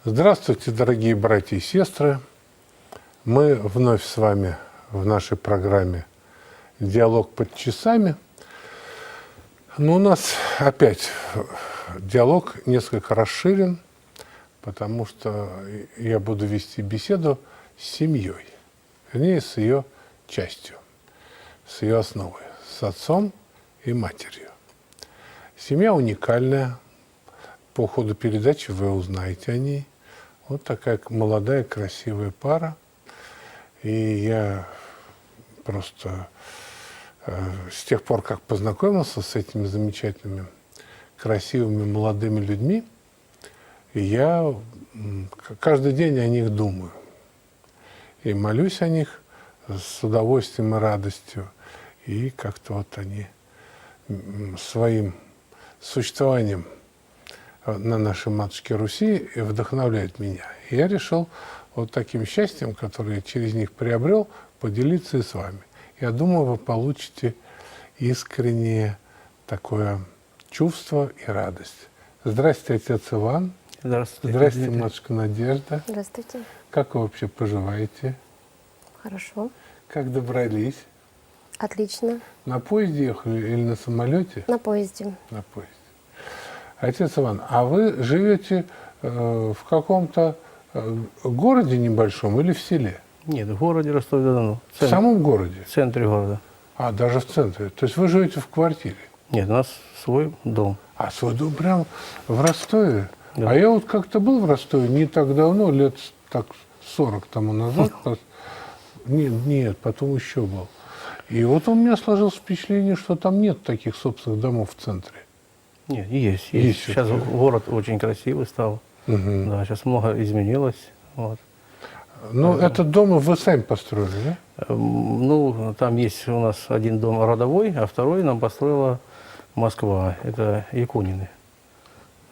Здравствуйте, дорогие братья и сестры. Мы вновь с вами в нашей программе «Диалог под часами». Но у нас опять диалог несколько расширен, потому что я буду вести беседу с семьей, вернее, с ее частью, с ее основой, с отцом и матерью. Семья уникальная. По ходу передачи вы узнаете о ней. Вот такая молодая, красивая пара. И я просто с тех пор, как познакомился с этими замечательными, красивыми, молодыми людьми, я каждый день о них думаю. И молюсь о них с удовольствием и радостью. И как-то вот они своим существованием на нашей матушке Руси вдохновляют меня. И я решил вот таким счастьем, которое я через них приобрел, поделиться и с вами. Я думаю, вы получите искреннее такое чувство и радость. Здравствуйте, отец Иван. Здравствуйте. Здравствуйте, матушка Надежда. Здравствуйте. Как вы вообще поживаете? Хорошо. Как добрались? Отлично. На поезде ехали или на самолете? На поезде. На поезде. Отец Иван, а вы живете в каком-то городе небольшом или в селе? Нет, в городе Ростов-на-Дону. В самом городе? В центре города. А, даже в центре. То есть вы живете в квартире? Нет, у нас свой дом. А свой дом прямо в Ростове? Да. А я вот как-то был в Ростове не так давно, лет так 40 тому назад. Нет, потом еще был. И вот у меня сложилось впечатление, что там нет таких собственных домов в центре. Нет, есть. Есть Сейчас всё-таки. город очень красивый стал. Мгм. Да, сейчас много изменилось. Вот. Ну, этот дом вы сами построили, да? Ну, там есть у нас один дом родовой, а второй нам построила Москва. Это Якунины.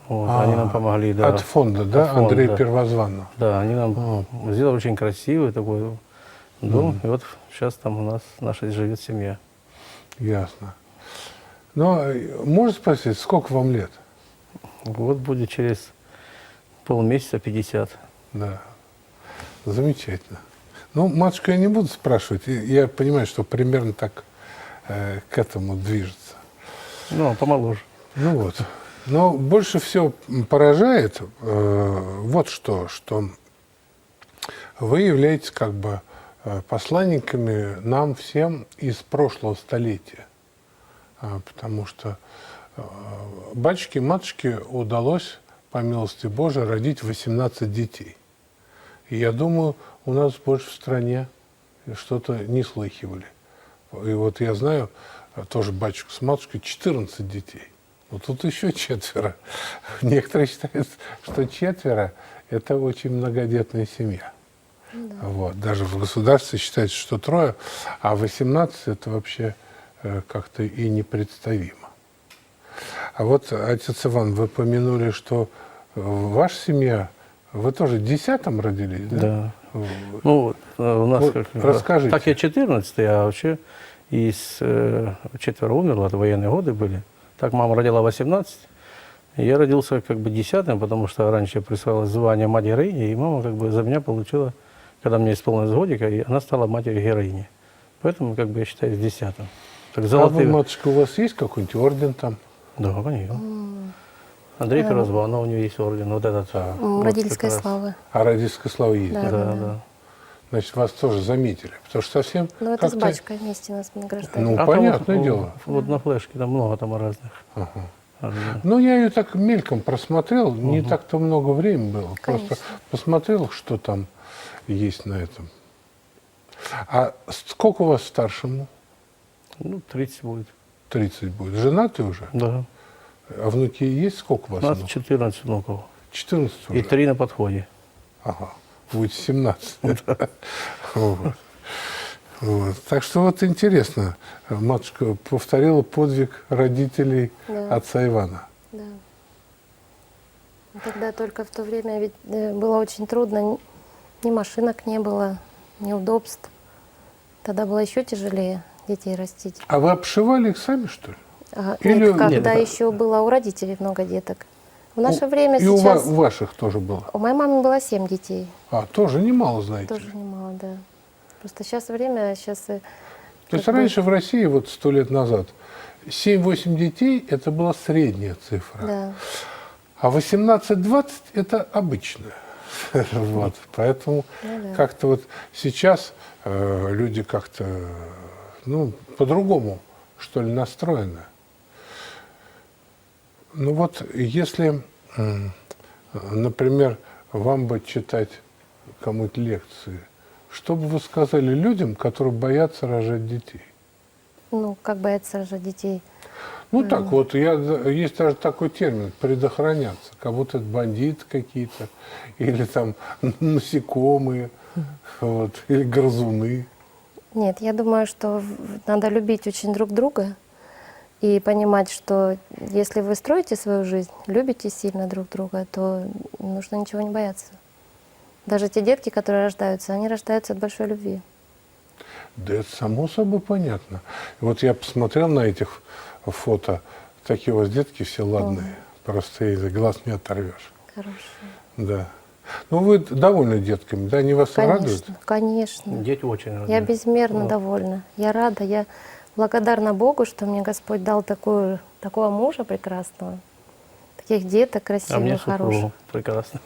Вот, они нам помогли, да. От фонда, да? От фонда, Андрея да. Первозванного. Да, они нам сделали очень красивый такой дом. И вот сейчас там у нас наша живет семья. Ясно. Но можно спросить, сколько вам лет? Вот будет через полмесяца 50. Да. Замечательно. Ну, матушку я не буду спрашивать. Я понимаю, что примерно так к этому движется. Ну, помоложе. Ну вот. Но больше всего поражает вот что вы являетесь как бы посланниками нам всем из прошлого столетия. Потому что батюшке и матушке удалось, по милости Божией, родить 18 детей. И я думаю, у нас больше в стране что-то не слыхивали. И вот я знаю, тоже батюшка с матушкой, 14 детей. Вот тут еще 4. Некоторые считают, что 4 – это очень многодетная семья. Да. Вот. Даже в государстве считается, что 3, а 18 – это вообще как-то и непредставимо. А вот, отец Иван, вы помянули, что ваша семья, вы тоже 10-м родились, да? Да. Ну, у нас вот, как... расскажите. Так я 14-й, а вообще из 4 умерло, это военные годы были. Так мама родила 18, и я родился как бы 10-м, потому что раньше я присваивал звание мать-героини, и мама как бы за меня получила, когда мне исполнилось годика, и она стала матерью-героини. Поэтому как бы я считаю 10-м. Так, золотые... А вы, матушка, у вас есть какой-нибудь орден там? Да, конечно. Андрей Первозванного, у него есть орден. Вот этот. Родительской вот славы. А родительская слава есть? Да. Да. Значит, вас тоже заметили, потому что совсем... Ну, это с батюшкой вместе нас награждали. Ну, там понятное вот, дело. Вот на флешке там много там разных. Ага. Ну, я ее так мельком просмотрел, не так-то много времени было. Конечно. Просто посмотрел, что там есть на этом. А сколько у вас старшему? Ну, 30 будет. 30 будет. Женаты уже? Да. А внуки есть? Сколько у вас У нас внуков? 14 внуков. 14 уже? И 3 на подходе. Ага. Будет 17. Вот. Вот. Так что вот интересно, матушка повторила подвиг родителей отца Ивана. Да. Тогда только в то время ведь было очень трудно, ни машинок не было, ни удобств. Тогда было еще тяжелее детей растить. А вы обшивали их сами, что ли? Нет, Или- когда Нет, еще было у родителей много деток. В наше время И сейчас... у ваших тоже было? У моей мамы было 7 детей. А, тоже немало, знаете. Тоже немало, да. Просто сейчас время, сейчас... То есть раньше в России, вот 100 лет назад, 7-8 детей – это была средняя цифра. Да. А 18-20 – это обычная. Вот. Поэтому Ну да. как-то вот сейчас люди как-то, ну, по-другому, что ли, настроены. Ну вот, если, например, вам бы читать кому-то лекции, что бы вы сказали людям, которые боятся рожать детей? Ну, как боятся рожать детей. Ну так вот, есть даже такой термин – предохраняться. Как будто это бандиты какие-то, или там насекомые, вот, или грызуны. Нет, я думаю, что надо любить очень друг друга и понимать, что если вы строите свою жизнь, любите сильно друг друга, то нужно ничего не бояться. Даже те детки, которые рождаются, они рождаются от большой любви. Да это само собой понятно. И вот я посмотрел на этих фото, такие у вас детки все ладные, просто из глаз не оторвешь. Хорошие. Да. Ну вы довольны детками, да? Они вас радуют? Конечно, конечно. Дети очень рады. Я безмерно довольна. Я рада, я благодарна Богу, что мне Господь дал такого мужа прекрасного, таких деток А мне красивых, хороших. супругу прекрасно.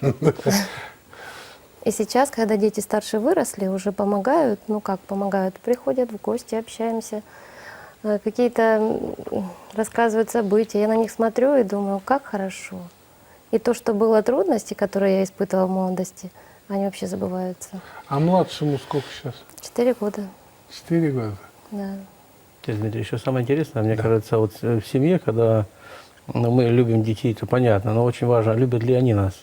И сейчас, когда дети старше выросли, уже помогают, ну как помогают, приходят в гости, общаемся, какие-то рассказывают события. Я на них смотрю и думаю, как хорошо. И то, что было трудности, которые я испытывала в молодости, они вообще забываются. А младшему сколько сейчас? 4 года, 4 года. да. Дмитрий, еще самое интересное, мне кажется, вот в семье, когда мы любим детей, это понятно, но очень важно, любят ли они нас.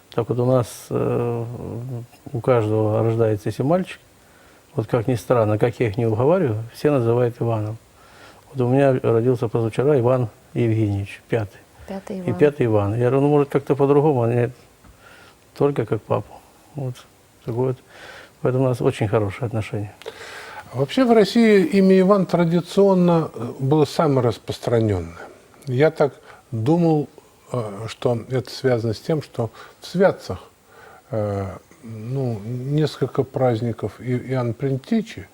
Так вот у нас у каждого рождается, если мальчик, вот как ни странно, как я их не уговариваю, все называют Иваном. Вот у меня родился позавчера Иван Евгеньевич, 5-й. 5-й И Иван. 5-й Иван. Я говорю, ну может как-то по-другому, а нет, только как папу. Вот такой вот. Поэтому у нас очень хорошие отношения. Вообще в России имя Иван традиционно было самое распространенное. Я так думал, что это связано с тем, что в Святцах ну, несколько праздников Иоанна Предтечи,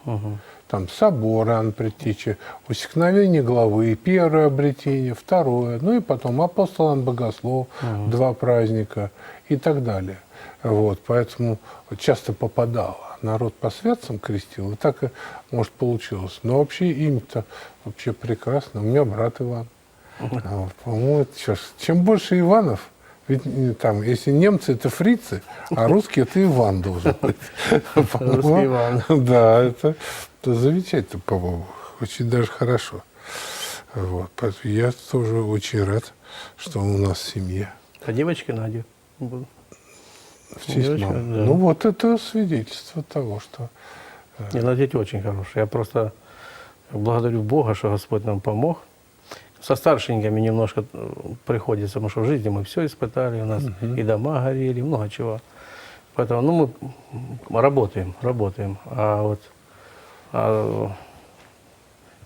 там собор Иоанна Предтечи, усекновение главы, первое обретение, второе, ну и потом апостол Иоанн Богослов, 2 праздника и так далее. Вот, поэтому часто попадало. Народ по святцам крестил, и так, может, получилось. Но вообще имя-то вообще прекрасно. У меня брат Иван. Вот, по-моему, это что ж, чем больше Иванов, ведь там, если немцы это фрицы, а русские это Иван должен быть. Русский Иван. Да, это замечательно, по-моему. Очень даже хорошо. Вот, поэтому я тоже очень рад, что он у нас в семье. А девочки Надя будут. В честь Девочка, мамы. да. Ну вот это свидетельство того, что... Не, ну дети очень хорошие. Я просто благодарю Бога, что Господь нам помог. Со старшенькими немножко приходится, потому что в жизни мы все испытали, у нас и дома горели, много чего. Поэтому ну, мы работаем. А вот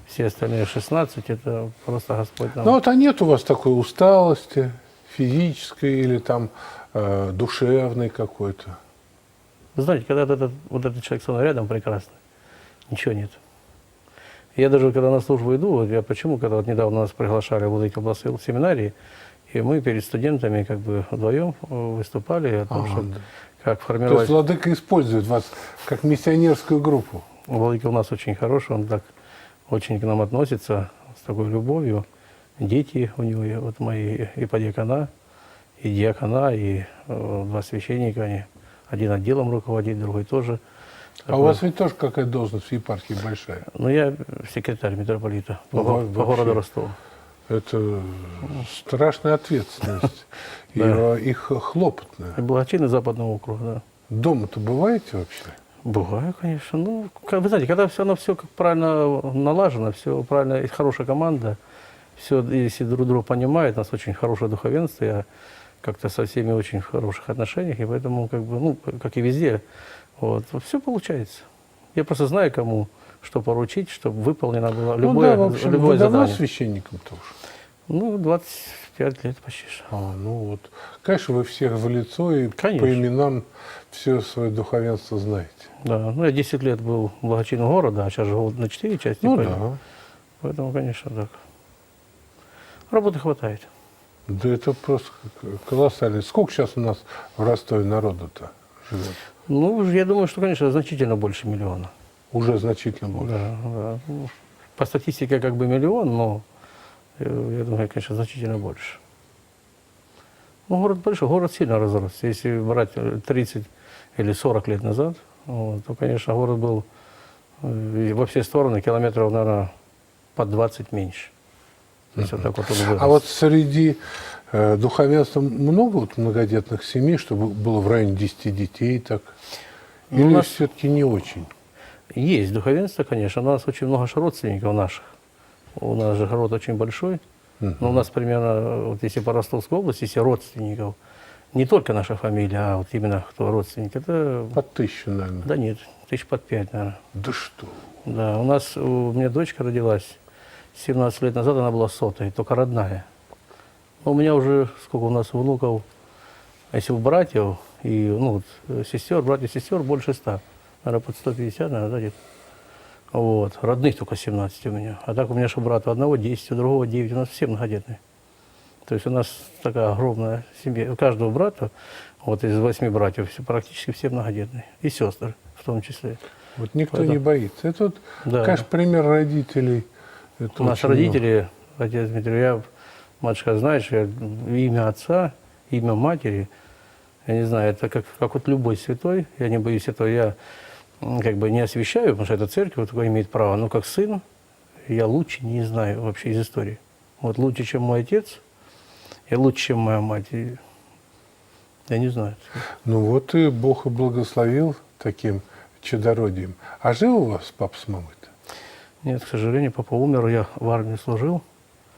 все остальные 16, это просто Господь нам... Ну вот а нет у вас такой усталости физической или там душевной какой-то? Вы знаете, когда вот этот человек со мной рядом прекрасный, ничего нет. Я даже когда на службу иду, вот я почему, когда вот недавно нас приглашали в эти областные семинарии, и мы перед студентами как бы вдвоем выступали о том, что как То формировать... есть владыка использует вас как миссионерскую группу? Владыка у нас очень хороший, он так очень к нам относится с такой любовью. Дети у него, и вот мои и подьякона, и диакона, и 2 священника, они один отделом руководит, другой тоже. А у вас ведь тоже какая должность в епархии большая? Ну, я секретарь митрополита Ну, по вообще. городу Ростова. Это страшная ответственность и хлопотная. И благочинный Западного округа, да. Дома-то бываете вообще? Бываю, конечно. Ну, вы знаете, когда все как правильно налажено, все правильно, есть хорошая команда, все, если друг друга понимают, у нас очень хорошее духовенство, я как-то со всеми очень в хороших отношениях, и поэтому, как бы, ну, как и везде, вот, все получается. Я просто знаю, кому что поручить, чтобы выполнено было любое, ну да, в общем, любое вы давно задание. священником-то уж? Ну, 25 лет почти что. Ну вот. Конечно, вы всех в лицо и Конечно. по именам все свое духовенство знаете. Да, ну я 10 лет был благочинным города, а сейчас живу на 4 части. Ну поэтому- да. Поэтому, конечно, так. Работы хватает. Да это просто колоссально. Сколько сейчас у нас в Ростове народу-то живет? Ну, я думаю, что, конечно, значительно больше миллиона. Уже значительно больше. Да, да. Ну, по статистике как бы миллион, но я думаю, конечно, значительно больше. Ну, город большой, город сильно разросся. Если брать 30 или 40 лет назад, вот, то, конечно, город был во все стороны километров, наверное, под 20 меньше. То есть вот так вот он вырос. А вот среди духовенства много вот многодетных семей, чтобы было в районе 10 детей так? Ну, Или у нас- все-таки не очень? Есть духовенство, конечно. У нас очень много же родственников наших. У нас же город очень большой. Но у нас примерно, вот если по Ростовской области, если родственников, не только наша фамилия, а вот именно кто родственник, это, Под 1000, наверное. да нет, 5 наверное. Да что? Да, у меня дочка родилась 17 лет назад, она была 100-й, только родная. Но у меня уже, сколько у нас внуков, если у братьев и, ну, вот, сестер, братьев, сестер больше 100. Наверное, под 150, наверное, да, где-то. Вот. Родных только 17 у меня. А так у меня же брат у одного 10, у другого 9. У нас все многодетные. То есть у нас такая огромная семья. У каждого брата, вот из 8 братьев, практически все многодетные. И сестры в том числе. Вот никто Поэтому- не боится. Это вот, Да. конечно, пример родителей. Это У нас очень родители, отец Дмитрий, матушка, знаешь, имя отца, имя матери, я не знаю, это как вот любой святой, я не боюсь этого, я как бы не освящаю, потому что это церковь, вот такое имеет право, но как сын я лучше не знаю вообще из истории. Вот лучше, чем мой отец, и лучше, чем моя мать, и я не знаю. Ну вот и Бог и благословил таким чудородием. А жил у вас папа с мамой-то? Нет, к сожалению, папа умер, я в армии служил.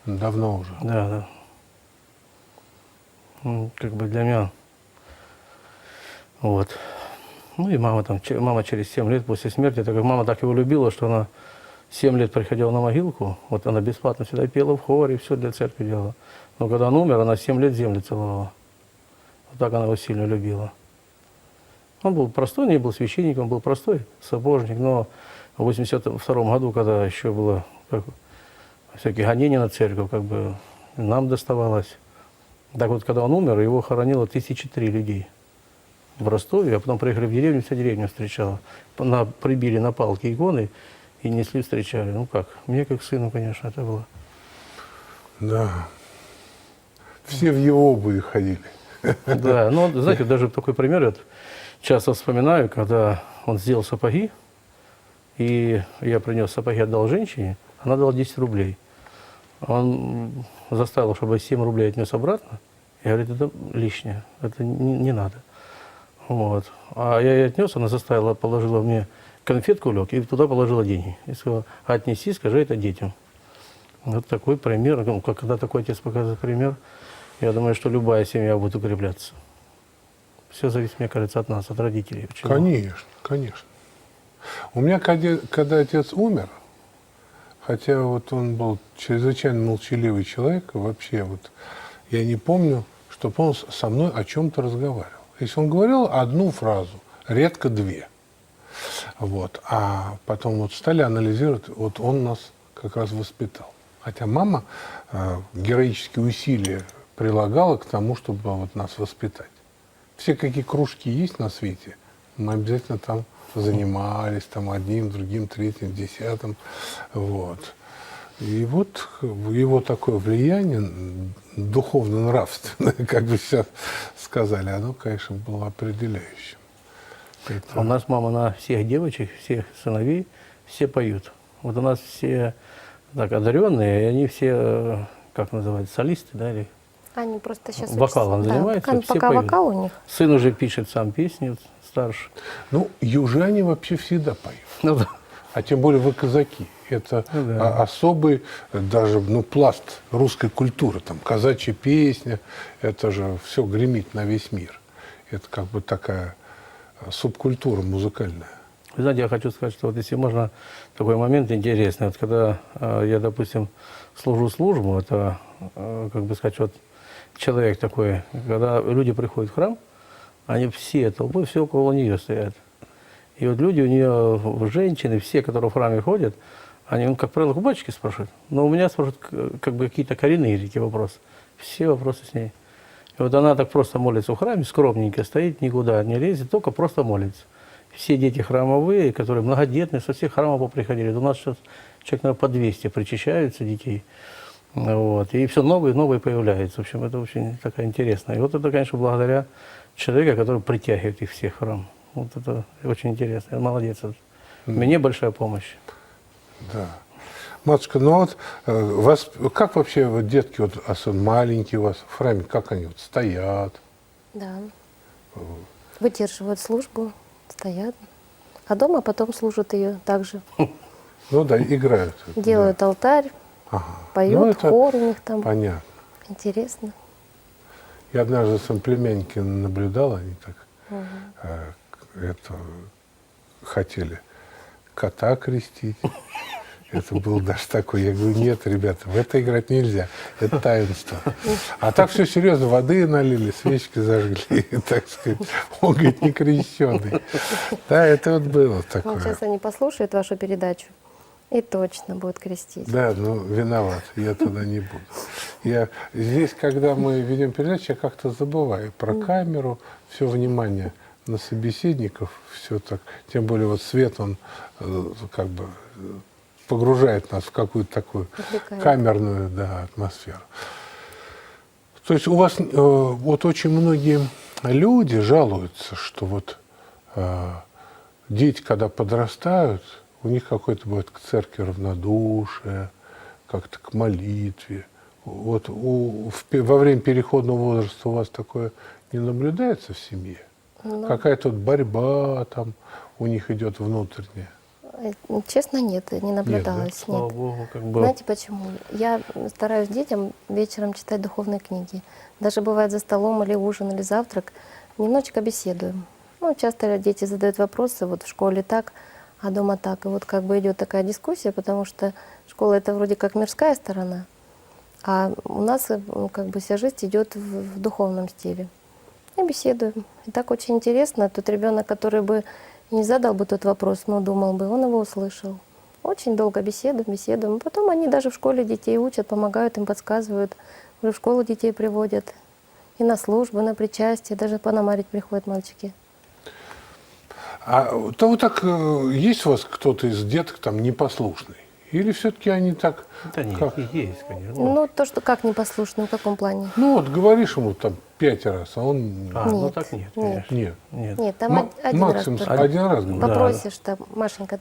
Давно уже. Да, да. Ну, как бы для меня. Вот. Ну и мама там, мама через 7 лет после смерти, так как мама так его любила, что она 7 лет приходила на могилку, вот она бесплатно всегда пела в хоре, все для церкви делала. Но когда он умер, она 7 лет землю целовала. Вот так она его сильно любила. Он был простой, не был священником, был простой сапожник, но в 82 году, когда еще было как, всякие гонения на церковь, как бы нам доставалось. Так вот, когда он умер, его хоронило 1003 людей в Ростове, а потом приехали в деревню, вся деревня встречала. Прибили на палки иконы и несли, встречали. Ну как, мне как сыну, конечно, это было. Да. Все в его обуви ходили. Да, ну, знаете, даже такой пример, я часто вспоминаю, когда он сделал сапоги, и я принес сапоги, отдал женщине, она дала 10 рублей. Он заставил, чтобы 7 рублей отнес обратно, и говорит, это лишнее, это не надо. Вот. А я ей отнес, она заставила, положила мне конфетку лег и туда положила деньги. И сказала, отнеси, скажи это детям. Вот такой пример, ну, когда такой отец показывает пример, я думаю, что любая семья будет укрепляться. Все зависит, мне кажется, от нас, от родителей. Очень много. Конечно, конечно. У меня, когда отец умер, хотя вот он был чрезвычайно молчаливый человек, вообще вот я не помню, чтобы он со мной о чем-то разговаривал. Если он говорил одну фразу, редко две. Вот. А потом вот стали анализировать, вот он нас как раз воспитал. Хотя мама героические усилия прилагала к тому, чтобы вот нас воспитать. Все какие кружки есть на свете, мы обязательно там занимались, там одним, другим, третьим, десятым. Вот. И вот его такое влияние духовно-нравственное, как бы сейчас сказали, оно, конечно, было определяющим. А у нас мама на всех девочек, всех сыновей, все поют. Вот у нас все так одаренные, и они все, как называется, солисты, да, или Они просто сейчас вокалом занимаются, все пока поют. вокал у них. Сын уже пишет сам песни, вот, старший. Ну, южане вообще всегда поют. Ну, да. А тем более вы казаки. Это Ну да. особый даже пласт русской культуры. Там казачья песня, это же все гремит на весь мир. Это как бы такая субкультура музыкальная. Вы знаете, я хочу сказать, что вот если можно, такой момент интересный. Вот когда я, допустим, служу службу, это, как бы сказать, вот человек такой, когда люди приходят в храм, они все толпой, все около нее стоят. И вот люди у нее, женщины, все, которые в храме ходят, они, как правило, к батюшке спрашивают. Но у меня спрашивают как бы какие-то коренные такие вопросы. Все вопросы с ней. И вот она так просто молится в храме, скромненько стоит, никуда не лезет, только просто молится. Все дети храмовые, которые многодетные, со всех храмов поприходили. У нас сейчас человек, наверное, по 200 причащаются детей. Вот. И все новые появляются. В общем, это очень такая интересная. И вот это, конечно, благодаря человеку, который притягивает их всех в храм. Вот это очень интересно. Молодец. Мне большая помощь. Да. Матушка, ну вот вас, как вообще вот детки, вот, особенно маленькие у вас в храме, как они вот стоят? Да. Выдерживают службу, стоят. А дома потом служат ее также. Ну да, играют. Делают алтарь, Ага. поют, Ну, это хор у них там. понятно. Интересно. Я однажды своим племянником наблюдал, они так это, хотели кота крестить. Это был даже такой. Я говорю, нет, ребята, в это играть нельзя. Это таинство. А так все серьезно. Воды налили, свечки зажгли, так сказать. Он, говорит, не крещеный. Да, это вот было Ну, такое. сейчас они послушают вашу передачу и точно будут крестить. Да, ну, виноват, я туда не буду. Я здесь, когда мы ведем передачу, я как-то забываю про камеру, все внимание на собеседников, все так. Тем более вот свет, он как бы погружает нас в какую-то такую Отвлекает. камерную, да, атмосферу. То есть у вас вот очень многие люди жалуются, что вот дети, когда подрастают, у них какое-то бывает к церкви равнодушие, как-то к молитве. Вот во время переходного возраста у вас такое не наблюдается в семье? Ну, Какая-то вот борьба там у них идет внутренняя? честно, нет, не наблюдалось. Слава Нет. Богу, как бы. Знаете почему? Я стараюсь детям вечером читать духовные книги. Даже бывает за столом или ужин, или завтрак. Немножечко беседуем. Ну, часто дети задают вопросы, вот в школе так, а дома так. И вот как бы идет такая дискуссия, потому что школа — это вроде как мирская сторона, а у нас как бы вся жизнь идет в духовном стиле. И беседуем. И так очень интересно. Тот ребенок, который бы не задал бы тот вопрос, но думал бы, он его услышал. Очень долго беседуем. Потом они даже в школе детей учат, помогают им, подсказывают. Уже в школу детей приводят. И на службы, на причастие, даже пономарить приходят мальчики. А то вот так есть у вас кто-то из деток там непослушный? Или все-таки они так... Да нет, как? есть, конечно. Ну, то, что как непослушный, в каком плане? Ну вот говоришь ему там 5 раз, а он... Ну Нет, так нет, нет. конечно. Нет. Нет. Нет, там один Максимум раз только. один раз говорит. Да. Попросишь, там, Машенька,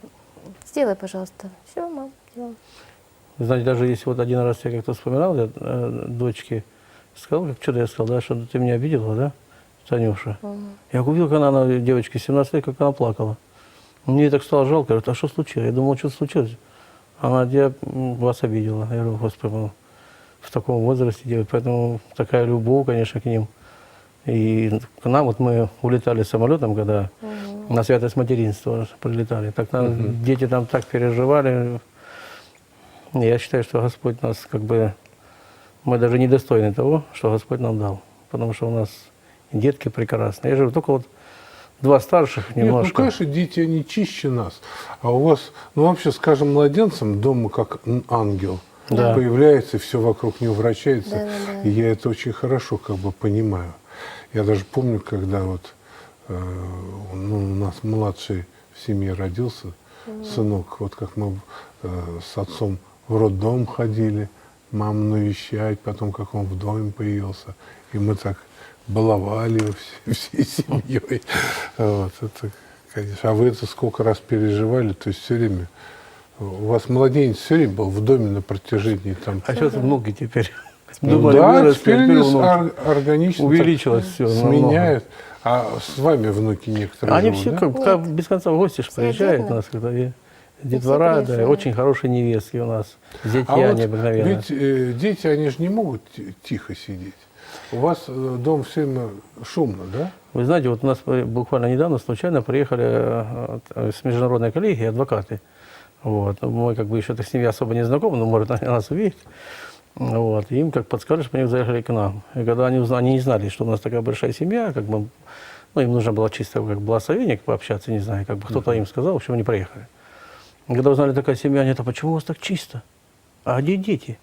сделай, пожалуйста. Все, мам, делаем. Вы знаете, даже если вот один раз я как-то вспоминал, я дочке сказал, что-то я сказал, да, что ты меня обидела, да, Танюша. Я увидел, как она девочке 17 лет, как она плакала. Мне так стало жалко, говорит, а что случилось? Я думал, что случилось. Она, я вас обидела. Я говорю, Господи, ну, в таком возрасте делать. Поэтому такая любовь, конечно, к ним. И к нам, вот мы улетали самолетом, когда на святость материнства прилетали. Так дети там так переживали. Я считаю, что Господь нас как бы... Мы даже недостойны того, что Господь нам дал. Потому что у нас детки прекрасные. Я же говорю, только вот 2 старших немножко. Нет, ну, конечно, дети, они чище нас. А у вас, ну, вообще, скажем, младенцем дома как ангел Да. появляется, и все вокруг него вращается. Да. И я это очень хорошо как бы понимаю. Я даже помню, когда вот ну, у нас младший в семье родился, сынок, вот как мы с отцом в роддом ходили, маму навещать, потом как он в доме появился, и мы так баловали его всей семьей. Вот, это, конечно. А вы это сколько раз переживали, то есть все время. У вас младенец все время был в доме на протяжении там. А сейчас внуки теперь. Ну Думали, да, выросли, теперь а они внуки. органично Увеличилось так все. сменяют. А с вами внуки некоторые Они живут, все да? как без конца в гости ж Все приезжают отдельно. нас, когда и Детвора, да, приезжают. очень хорошие невестки у нас. А Зятья вот необыкновенные. ведь дети, они же не могут тихо сидеть. У вас дом все время шумно, да? Вы знаете, вот у нас буквально недавно случайно приехали с международной коллегией адвокаты. Вот. Мы как бы еще так с ними особо не знакомы, но может они нас увидеть. Вот. И им как подсказали, чтобы они заехали к нам. И когда они узнали, они не знали, что у нас такая большая семья, как бы, ну, им нужно было чисто как благословение пообщаться, не знаю, как бы кто-то им сказал, в общем, они приехали. И когда узнали такая семья, они: это почему у вас так чисто? А где дети?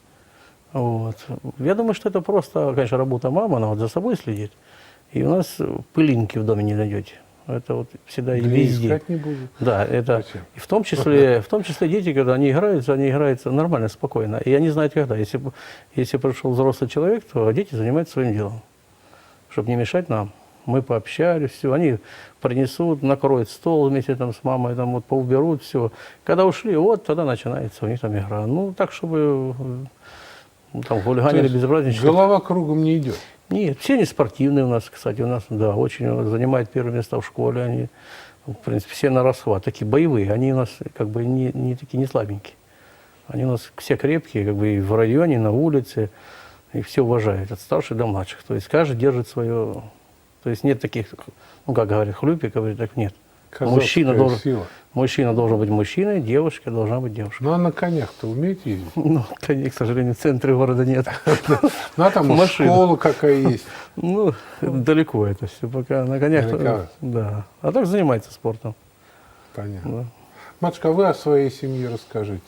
Вот. Я думаю, что это просто, конечно, работа мамы, она вот за собой следит. И у нас пылинки в доме не найдете. Это вот всегда и Да и везде. искать не будут. Да, это Зачем? и в том числе дети, когда они играются нормально, спокойно. И они знают, когда. Если пришел взрослый человек, то дети занимаются своим делом, чтобы не мешать нам. Мы пообщались, все, они принесут, накроют стол вместе там с мамой, там вот поуберут, все. Когда ушли, вот тогда начинается у них там игра. Ну, так, чтобы там То хулиганили, есть безобразничали. голова кругом не идет. Нет, все они спортивные у нас, кстати, у нас, да, очень занимают первые места в школе, они, в принципе, все на расхват, такие боевые, они у нас как бы не такие, не слабенькие. Они у нас все крепкие, как бы и в районе, и на улице, и все уважают, от старших до младших. То есть каждый держит свое, то есть нет таких, ну, как говорят, хлюпиков, так нет. Казацкая Мужчина должен быть мужчиной, девушка должна быть девушкой. Ну, а на конях-то умеете ездить? Ну, коней, к сожалению, в центре города нет. Ну, а там Машина. школа какая есть. Ну, далеко это все, пока на конях. Далеко. Да. А так занимается спортом. Понятно. Да. Матушка, а вы о своей семье расскажите.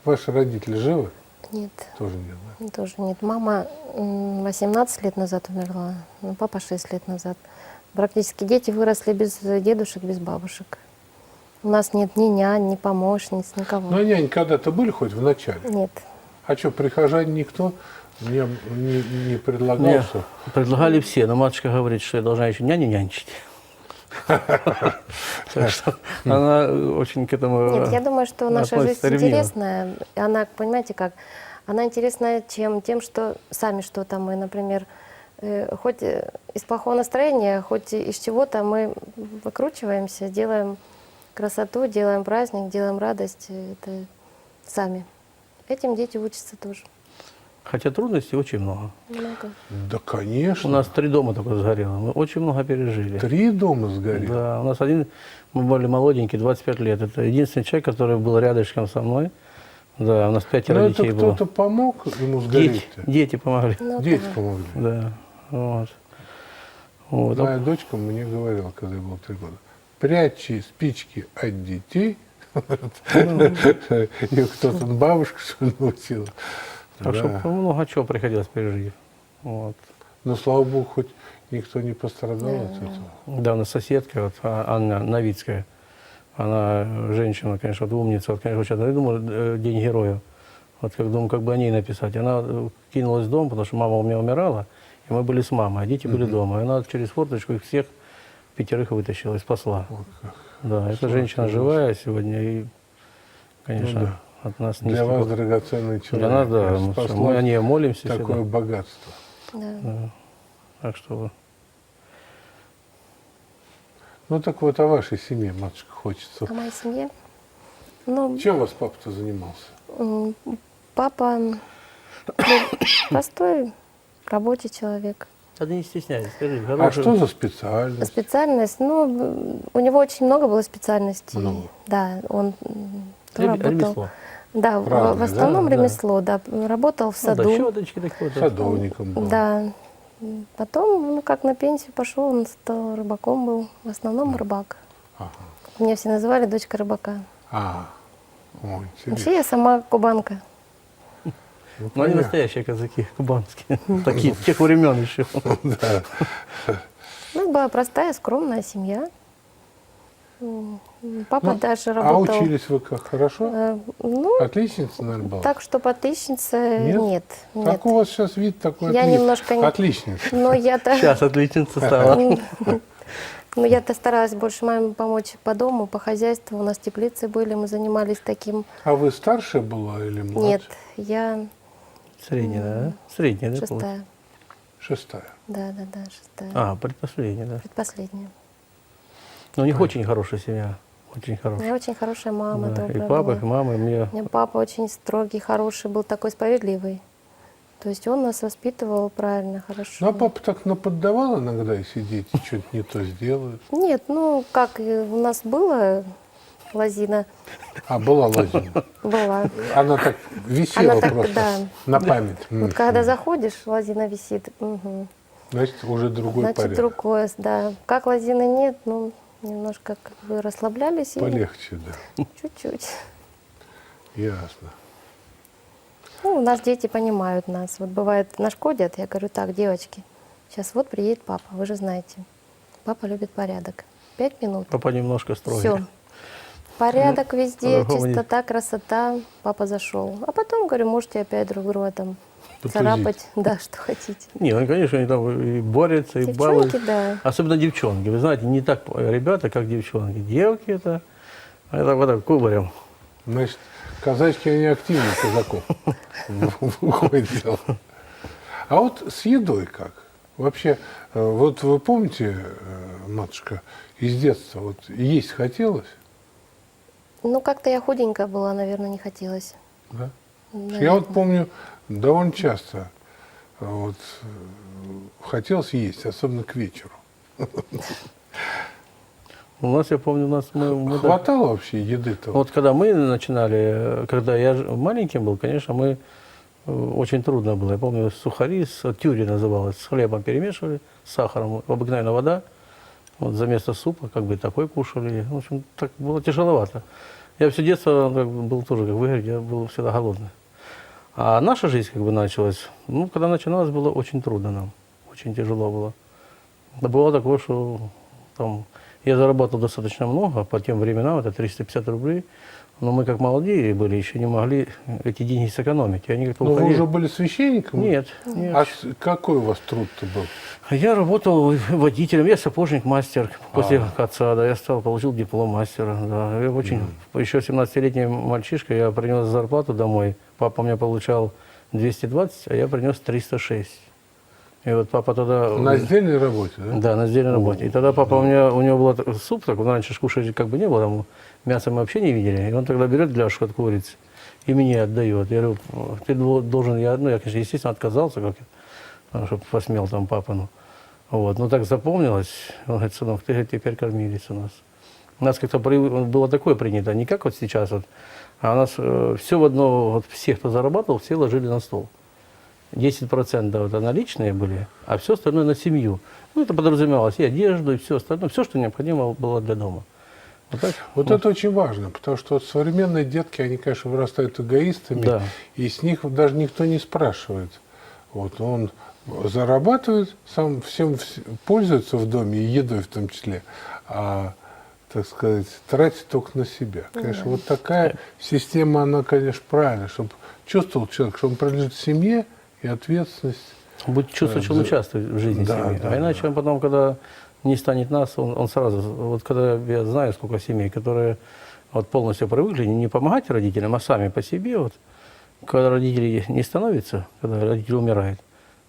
Ваши родители живы? Нет, Тоже нет, да? тоже нет. Мама 18 лет назад умерла, папа 6 лет назад. Практически дети выросли без дедушек, без бабушек. У нас нет ни нянь, ни помощниц, никого. Ну, а нянь когда-то были хоть в начале? Нет. А что, прихожане никто не предлагал? Мне Что? предлагали все, но матушка говорит, что я должна еще нянчить. Так что она очень к этому Нет, я думаю, что наша жизнь относится ревниво. интересная. И она, понимаете, как? Она интересная тем, что сами что-то мы, например, хоть из плохого настроения, хоть из чего-то мы выкручиваемся, делаем красоту, делаем праздник, делаем радость. Это сами. Этим дети учатся тоже. Хотя трудностей очень много. Много. Да, У конечно. нас 3 дома только сгорело. Мы очень много пережили. 3 дома сгорели. Да, у нас мы были молоденькие, 25 лет. Это единственный человек, который был рядышком со мной. Да, у нас 5 Ну, это детей было. кто-то помог ему сгореть-то? Дети помогли. Ну, Дети да. помогли. Да. Вот. Вот. Моя дочка мне говорила, когда ей было 3 года: прячьте спички от детей. Ее кто-то, бабушка, что ли, научила. Так что много чего приходилось пережить. Вот. Но, слава богу, хоть никто не пострадал от этого. Да, у нас соседка, вот, Анна Новицкая, она женщина, конечно, вот умница, вот, конечно, сейчас, я думаю, День героя. Вот как думаю, как бы о ней написать. Она кинулась в дом, потому что мама у меня умирала, и мы были с мамой, а дети были дома. И она через форточку их всех 5 вытащила и спасла. Да, эта женщина живая сегодня, и, конечно, Ну да. от нас Для вас драгоценный человек. Для нас, да, Спасла мы о ней молимся такое всегда. богатство. Да. Так что Ну так вот о вашей семье, матушка, хочется. А моей семье? Ну, Чем у вас папа-то занимался? Папа простой рабочий человек. да не стесняйся, скажи. А что за специальность? Специальность, ну, у него очень много было специальностей. Много. Да, он работал. Ремесло. Да, Правда, в основном да? ремесло, да. Работал в Ну, да, саду. щеточки такие вот. Садовником был. Да. Потом, ну, как на пенсию пошел, он стал рыбаком был. В основном рыбак. Ага. Меня все называли дочка рыбака. А, ой, интересно. Вообще я сама кубанка. Ну, Но они понятно. настоящие казаки, кубанские. Такие, тех времен еще. Да. У нас была простая, скромная семья. Папа Ну, даже а работал. учились вы как, хорошо? Ну, Отличница, наверное, была? так что отличница Нет? нет. Как у вас сейчас вид такой Я немножко не- отличница? Но я-то... Сейчас отличница стала. Ну, я-то старалась больше маме помочь по дому, по хозяйству. У нас теплицы были, мы занимались таким. А вы старшая была или младшая? Нет, я Средняя, да? Средняя, да? шестая. Шестая. Да, шестая. А, предпоследняя, да. Предпоследняя. Но у них очень хорошая семья. очень У хороший. меня очень хорошая мама, Да, и добрая папа, и была. мама, и мне. У меня папа очень строгий, хороший, был такой справедливый. То есть он нас воспитывал правильно, хорошо. Ну, а папа так наподдавал иногда, если дети что-то не то сделают. Нет, ну как у нас была лозина, А, была лозина. была. Она так висела Она так, просто да. на память. Вот когда заходишь, лозина висит. Мгм. Значит, уже другой Значит, порядок. другое, да. Как лозины нет, ну, немножко как бы расслаблялись и Полегче, да. чуть-чуть. Ясно. Ну, у нас дети понимают нас. Вот бывает, нашкодят, я говорю, так, девочки, сейчас вот приедет папа, вы же знаете. Папа любит порядок. 5 минут. Папа немножко строгий. Все. Порядок везде, по-другому не- чистота, красота. Папа зашел. А потом, говорю, можете опять друг друга там Потузить. царапать, да, что хотите. Не, ну, конечно, они там и борются, и балуют. Девчонки, да. Особенно девчонки. Вы знаете, не так ребята, как девчонки. Девки это вот так кубарем. Значит, казачки, они активнее казаков. Выходит дело. А вот с едой как? Вообще, вот вы помните, матушка, из детства, вот есть хотелось? Ну, как-то я худенькая была, наверное, не хотелось. Да? Я Наверное. вот помню, довольно часто вот, хотелось есть, особенно к вечеру. У нас, я помню, мы Хватало вообще еды-то? вот когда мы начинали, когда я маленьким был, конечно, мы очень трудно было. Я помню, сухари с тюри называлось, с хлебом перемешивали, с сахаром, обыкновенная вода. Вот за место супа как бы такой кушали. В общем, так было тяжеловато. Я все детство как бы, был тоже, как вы говорите, я был всегда голодный. А наша жизнь как бы началась, ну, когда начиналась, было очень трудно нам, очень тяжело было. Да было такое, что там, я заработал достаточно много, по тем временам это 350 рублей, но мы как молодые были, еще не могли эти деньги сэкономить. И они как-то Ну, вы уходили. уже были священником? Нет, нет. А какой у вас труд-то был? Я работал водителем, я сапожник, мастер. После отца, да, я получил диплом мастера. Да. Я очень, еще 17-летний мальчишка, я принес зарплату домой. Папа у меня получал 220, а я принес 306. И вот папа тогда... На сдельной работе, да? Да, на сдельной работе. И тогда папа у него был суп, так, раньше кушать как бы не было, там, мяса мы вообще не видели. И он тогда берет ляжку от курицы и мне отдает. Я говорю, ты должен, я, конечно, естественно, отказался, чтобы посмел там папа. Ну. Вот. Ну так запомнилось. Он говорит, сынок, ты говорит, теперь кормилец у нас. У нас как-то было такое принято, не как вот сейчас, вот, а у нас все в одно, вот все, кто зарабатывал, все ложили на стол. 10% это наличные были, а все остальное на семью. Ну, это подразумевалось и одежду, и все остальное, все, что необходимо было для дома. Вот, так, Вот это очень важно, потому что вот современные детки, они, конечно, вырастают эгоистами, Да. и с них даже никто не спрашивает. Вот он зарабатывает, сам всем пользуется в доме, и едой в том числе, а, так сказать, тратит только на себя. Конечно, вот такая система, она, конечно, правильная, чтобы чувствовал человек, что он принадлежит семье, и ответственность. Будет чувствовать, что он участвует в жизни Да, семьи. да, А иначе он потом, когда не станет нас, он сразу, вот когда я знаю, сколько семей, которые вот полностью привыкли не помогать родителям, а сами по себе, вот, когда родители не становятся, когда родители умирают,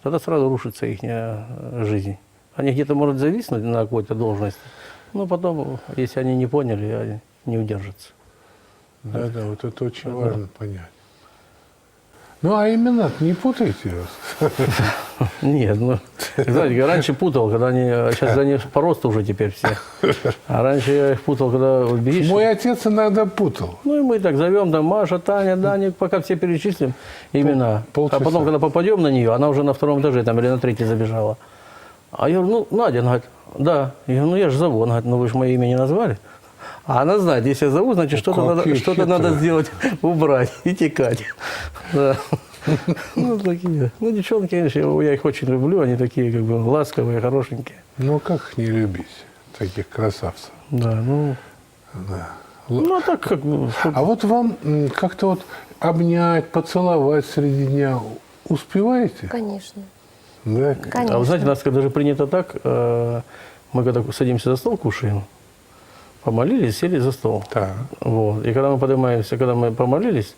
тогда сразу рушится их жизнь. Они где-то, может, зависнуть на какой-то должности, но потом, если они не поняли, они не удержатся. Да, да, вот это очень важно понять. Ну, а имена не путайте вас. Нет, ну, знаете, я раньше путал, когда они, сейчас они по росту уже теперь все. А раньше я их путал, когда уберешь. Мой отец иногда путал. Ну и мы так зовем, там Маша, Таня, Даник, пока все перечислим имена. Полчаса. А потом, когда попадем на нее, она уже на втором этаже там, или на третий забежала. А я говорю, ну, Надя, она говорит, да. Я говорю, ну я же зову. Она говорит, ну вы же мое имя не назвали. А она знает, если я зову, значит, что-то надо сделать, убрать и текать. Да. Ну, такие. Ну, девчонки, конечно, я их очень люблю, они такие, как бы, ласковые, хорошенькие. Ну, как их не любить, таких красавцев? Да, ну, Да. ну, а так, как бы, А вот вам как-то вот обнять, поцеловать среди дня успеваете? Конечно. Да? Конечно. А вы знаете, у нас даже принято так, мы когда садимся за стол, кушаем, помолились, сели за стол. Так. Вот. И когда мы поднимаемся, когда мы помолились,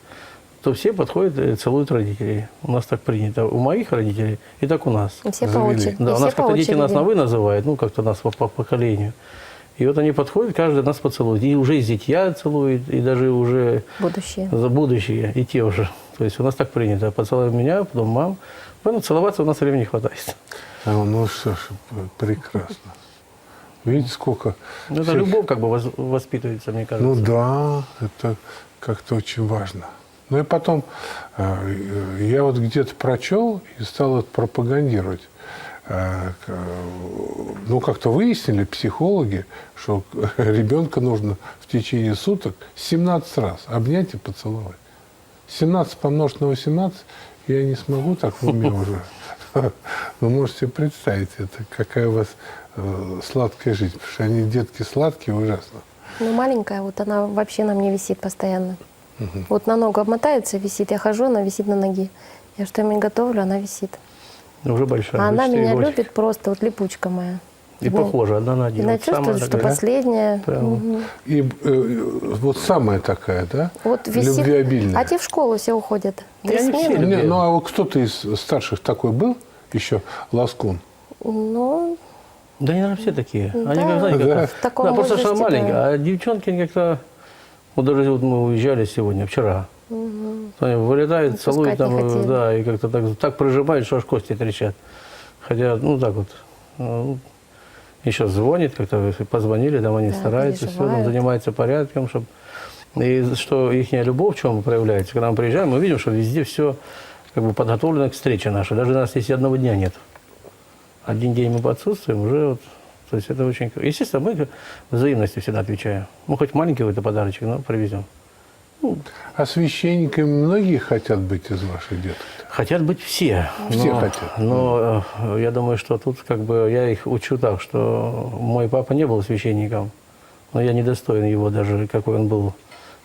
то все подходят и целуют родителей. У нас так принято. У моих родителей и так у нас. И все по Завели. очереди. Да, И у все нас по как-то дети нас очереди. на «вы» называют, ну, как-то нас по поколению. И вот они подходят, каждый нас поцелует. И уже из зятья целует, и даже уже Будущее. за будущее, и те уже. То есть у нас так принято. Поцелуй меня, потом мам. Поэтому целоваться у нас времени не хватает. Ну что ж, прекрасно. Видите, сколько... Ну, это всех- любовь как бы воспитывается, мне кажется. Ну да, это как-то очень важно. Ну и потом, я вот где-то прочел и стал это пропагандировать. Ну, как-то выяснили психологи, что ребенка нужно в течение суток 17 раз обнять и поцеловать. 17 помножить на 18 я не смогу так в уме уже. Вы можете себе представить, это какая у вас сладкая жизнь. Потому что они, детки, сладкие, ужасно. Ну, маленькая, вот она вообще на мне висит постоянно. Вот на ногу обмотается, висит. Я хожу, она висит на ноге. Я что-нибудь готовлю, она висит. Уже большая. А она 4 меня годика. любит просто, вот липучка моя. И Ну, похожа одна на один. Она Вот самая чувствует, что такая. последняя. Прямо. Мгм. И вот самая такая, да? Вот висит. Любвеобильная. А те в школу все уходят. И 3 они все смены. любят. Не, ну а вот кто-то из старших такой был еще, ласкун? Ну, Да, наверное, все такие. Да. Они как, знаете, Да. как в таком да, просто что она возрасте, маленькая. да. А девчонки как-то... Вот даже вот мы уезжали сегодня, вчера. Они вылетают, Отпускать целуют не там, хотели. да, и как-то так прижимают, что аж кости трещат. Хотя, ну так вот, еще звонит, как-то позвонили, там они Да, стараются, все, там переживают. занимаются порядком, чтобы... И что их любовь в чем проявляется, когда мы приезжаем, мы видим, что везде все как бы подготовлено к встрече нашей. Даже у нас если одного дня нет. Один день мы отсутствуем, уже вот... То есть это очень... Естественно, мы взаимностью всегда отвечаем. Мы хоть маленький какой-то подарочек, но привезем. А священниками многие хотят быть из ваших деток? Хотят быть все. Все хотят. Но я думаю, что тут как бы я их учу так, что мой папа не был священником, но я недостоин его даже, какой он был,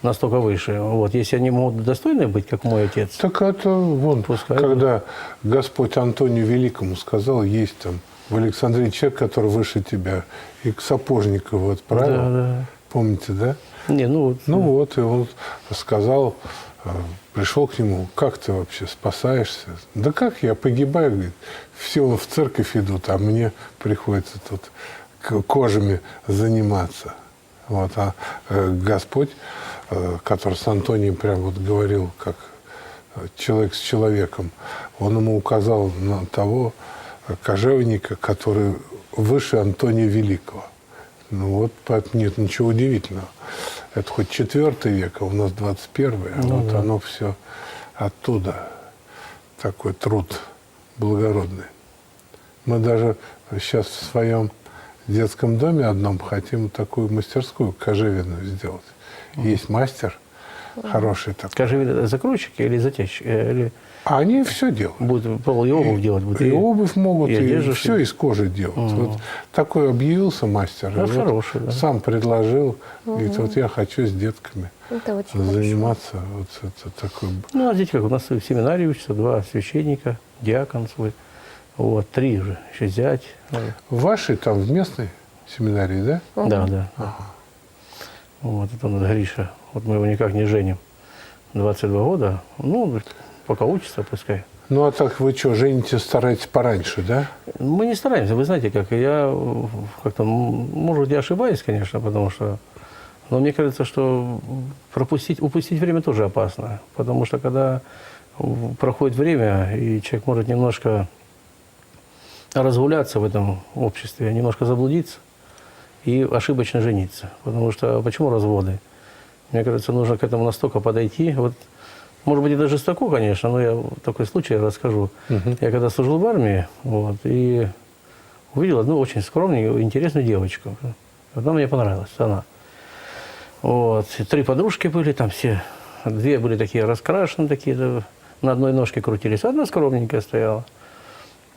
настолько выше. Вот. Если они могут достойны быть, как мой отец, Так это вон, Пускай когда Господь Антонию Великому сказал, есть там в Александрии человек, который выше тебя, и к Сапожникову отправил. Да, да. Помните, да? Не, ну вот, Ну вот, и он сказал, пришел к нему, как ты вообще спасаешься? Да как я погибаю, говорит, все в церковь идут, а мне приходится тут кожами заниматься. Вот, а Господь, который с Антонием прям вот говорил, как человек с человеком, он ему указал на того кожевника, который выше Антония Великого. Ну вот, поэтому нет ничего удивительного. Это хоть 4 век, а у нас 21-й, а вот оно все оттуда. Такой труд благородный. Мы даже сейчас в своем детском доме одном хотим такую мастерскую кожевенную сделать. Есть мастер хороший такой. скажи, закройщики или затяжки? Или А они все делают. будут пол и обувь делать? Будут, И обувь могут, и и, одежду, все из кожи делать. Вот такой объявился мастер. Да, и вот хороший, да. сам предложил. Говорит, вот я хочу с детками это очень хорошо. заниматься. Вот это такой... Ну, а здесь как? У нас в семинарии учатся 2 священника, диакон свой. Вот, 3 уже, еще зять. Ваши там в местной семинарии, да? Да, да. Вот, это у нас Гриша. Вот мы его никак не женим. 22 года. Ну, пока учится, пускай. Ну, а так вы что, жените, стараетесь пораньше, да? Мы не стараемся, вы знаете, как я как-то, может, я ошибаюсь, конечно, потому что, но мне кажется, что упустить время тоже опасно, потому что когда проходит время, и человек может немножко разгуляться в этом обществе, немножко заблудиться и ошибочно жениться. Потому что почему разводы? Мне кажется, нужно к этому настолько подойти. Вот, может быть, это жестоко, конечно, но я такой случай расскажу. Я когда служил в армии, вот, и увидел одну очень скромную, интересную девочку. Одна мне понравилась, она. Вот. 3 подружки были, там все, 2 были такие раскрашенные, такие, да, на одной ножке крутились, одна скромненькая стояла.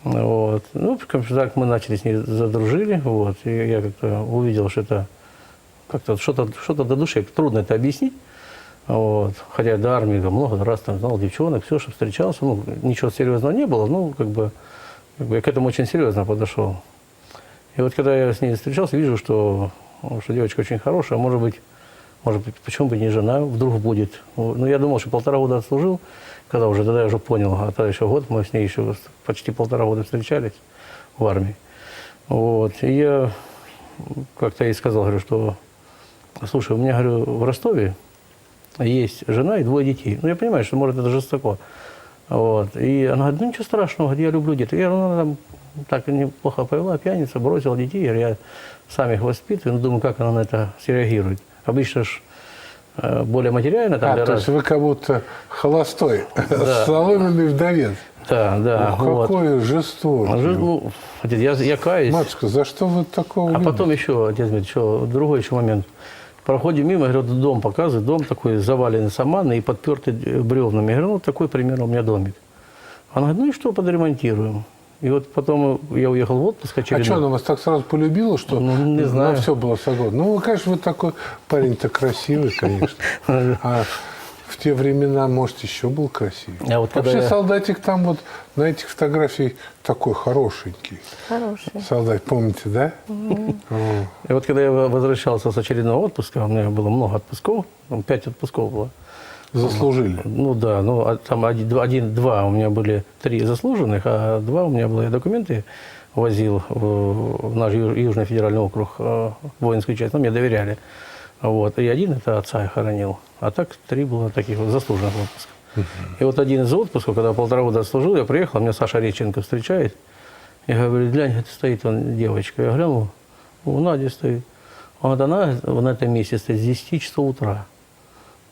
Вот. Ну, так мы начали с ней задружили, вот, и я как-то увидел, что это как-то что-то до души, трудно это объяснить. Вот. Хотя до армии много раз там знал девчонок, все, что встречался, ну, ничего серьезного не было, ну, как бы я к этому очень серьезно подошел. И вот когда я с ней встречался, вижу, что девочка очень хорошая, может быть, почему бы не жена вдруг будет. Ну, я думал, что 1,5 года отслужил, когда уже, тогда я уже понял, а тогда еще год, мы с ней еще почти 1,5 года встречались в армии. Вот. И я как-то я ей сказал, говорю, что, слушай, у меня, говорю, в Ростове есть жена и 2 детей. Ну, я понимаю, что, может, это жестоко. Вот. И она говорит, ну, ничего страшного, говорит, я люблю детей. Я говорю, ну, она там так неплохо повела, пьяница, бросила детей. Я говорю, я сам их воспитываю, но думаю, как она на это среагирует. Обычно ж более материально. Там, то есть вы как будто холостой, Да. соломенный вдовец. Да, да. Ну, вот. какой жестокий. Ну, отец, я каюсь. Матушка, за что вы такого А любите? потом еще, отец Дмитрий, еще другой еще момент. Проходим мимо, говорю, дом показывает, дом такой заваленный саманной и подпертый бревнами. Я говорю, ну, такой примерно у меня домик. Она говорит, ну и что, подремонтируем. И вот потом я уехал в отпуск А очередной. что, она вас так сразу полюбила, что Ну, не знаю. на все было согласно? Ну, вы, конечно, вы такой парень-то красивый, конечно. А в те времена, может, еще был красивый. А вот когда Вообще, я- солдатик там вот на этих фотографиях такой хорошенький. Хороший. Солдат, помните, да? И вот когда я возвращался с очередного отпуска, у меня было много отпусков, 5 отпусков было. Заслужили. Ну да, ну там два у меня были 3 заслуженных, а 2 у меня было, я документы возил в наш Южный федеральный округ, в воинскую часть, ну мне доверяли. Вот. И 1 это отца я хоронил, а так 3 было таких вот заслуженных отпусков. И вот один из отпусков, когда 1,5 года отслужил, я приехал, меня Саша Реченко встречает, я говорю, глянь, это стоит вон девочка. Я глянул, у Нади стоит. Вот она на этом месте стоит с 10 часов утра.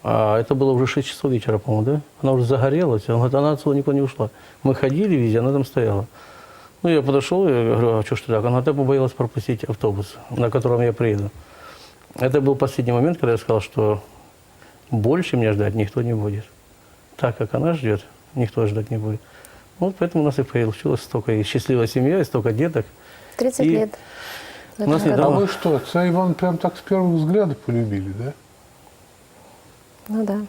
А это было уже 6 часов вечера, по-моему, да? Она уже загорелась. Она говорит, она отсюда никуда не ушла. Мы ходили везде, она там стояла. Ну, я подошел, я говорю, а что ж ты так? Она так побоялась пропустить автобус, на котором я приеду. Это был последний момент, когда я сказал, что больше меня ждать никто не будет. Так, как она ждет, никто ждать не будет. Вот поэтому у нас и получилось столько и счастливая семья, и столько деток. 30 И лет. в у нас этом недавно- году. А вы что, отца Ивана прям так с первого взгляда полюбили, да? Ну да.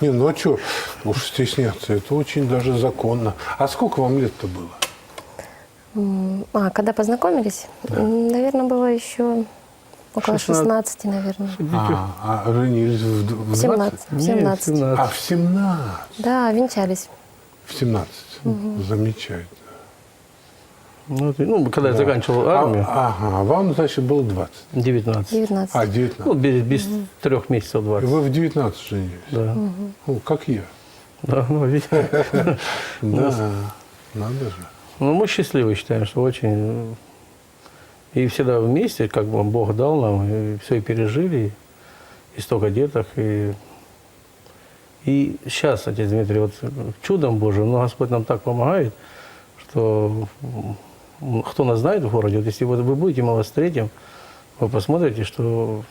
Не, ну а что, уж стесняться, это очень даже законно. А сколько вам лет-то было? Когда познакомились, наверное, было еще около 16, наверное. А женились в 20? 17. В 17. Нет, 17. А, в 17. Да, венчались. В 17. Замечательно. Ну, когда я заканчивал армию, Ага, вам, значит, было 20. 19. 19. А, 19. Ну, без 3 месяцев И 20. вы в 19 женились? Да. Ну, как я. Да, ну, видите. Да, надо же. Ну, мы счастливы считаем, что очень. И всегда вместе, как бы Бог дал нам, и все и пережили, и столько деток, и сейчас, отец Дмитрий, вот чудом Божьим, но Господь нам так помогает, что кто нас знает в городе, вот если вот вы будете, мы вас встретим, вы посмотрите, что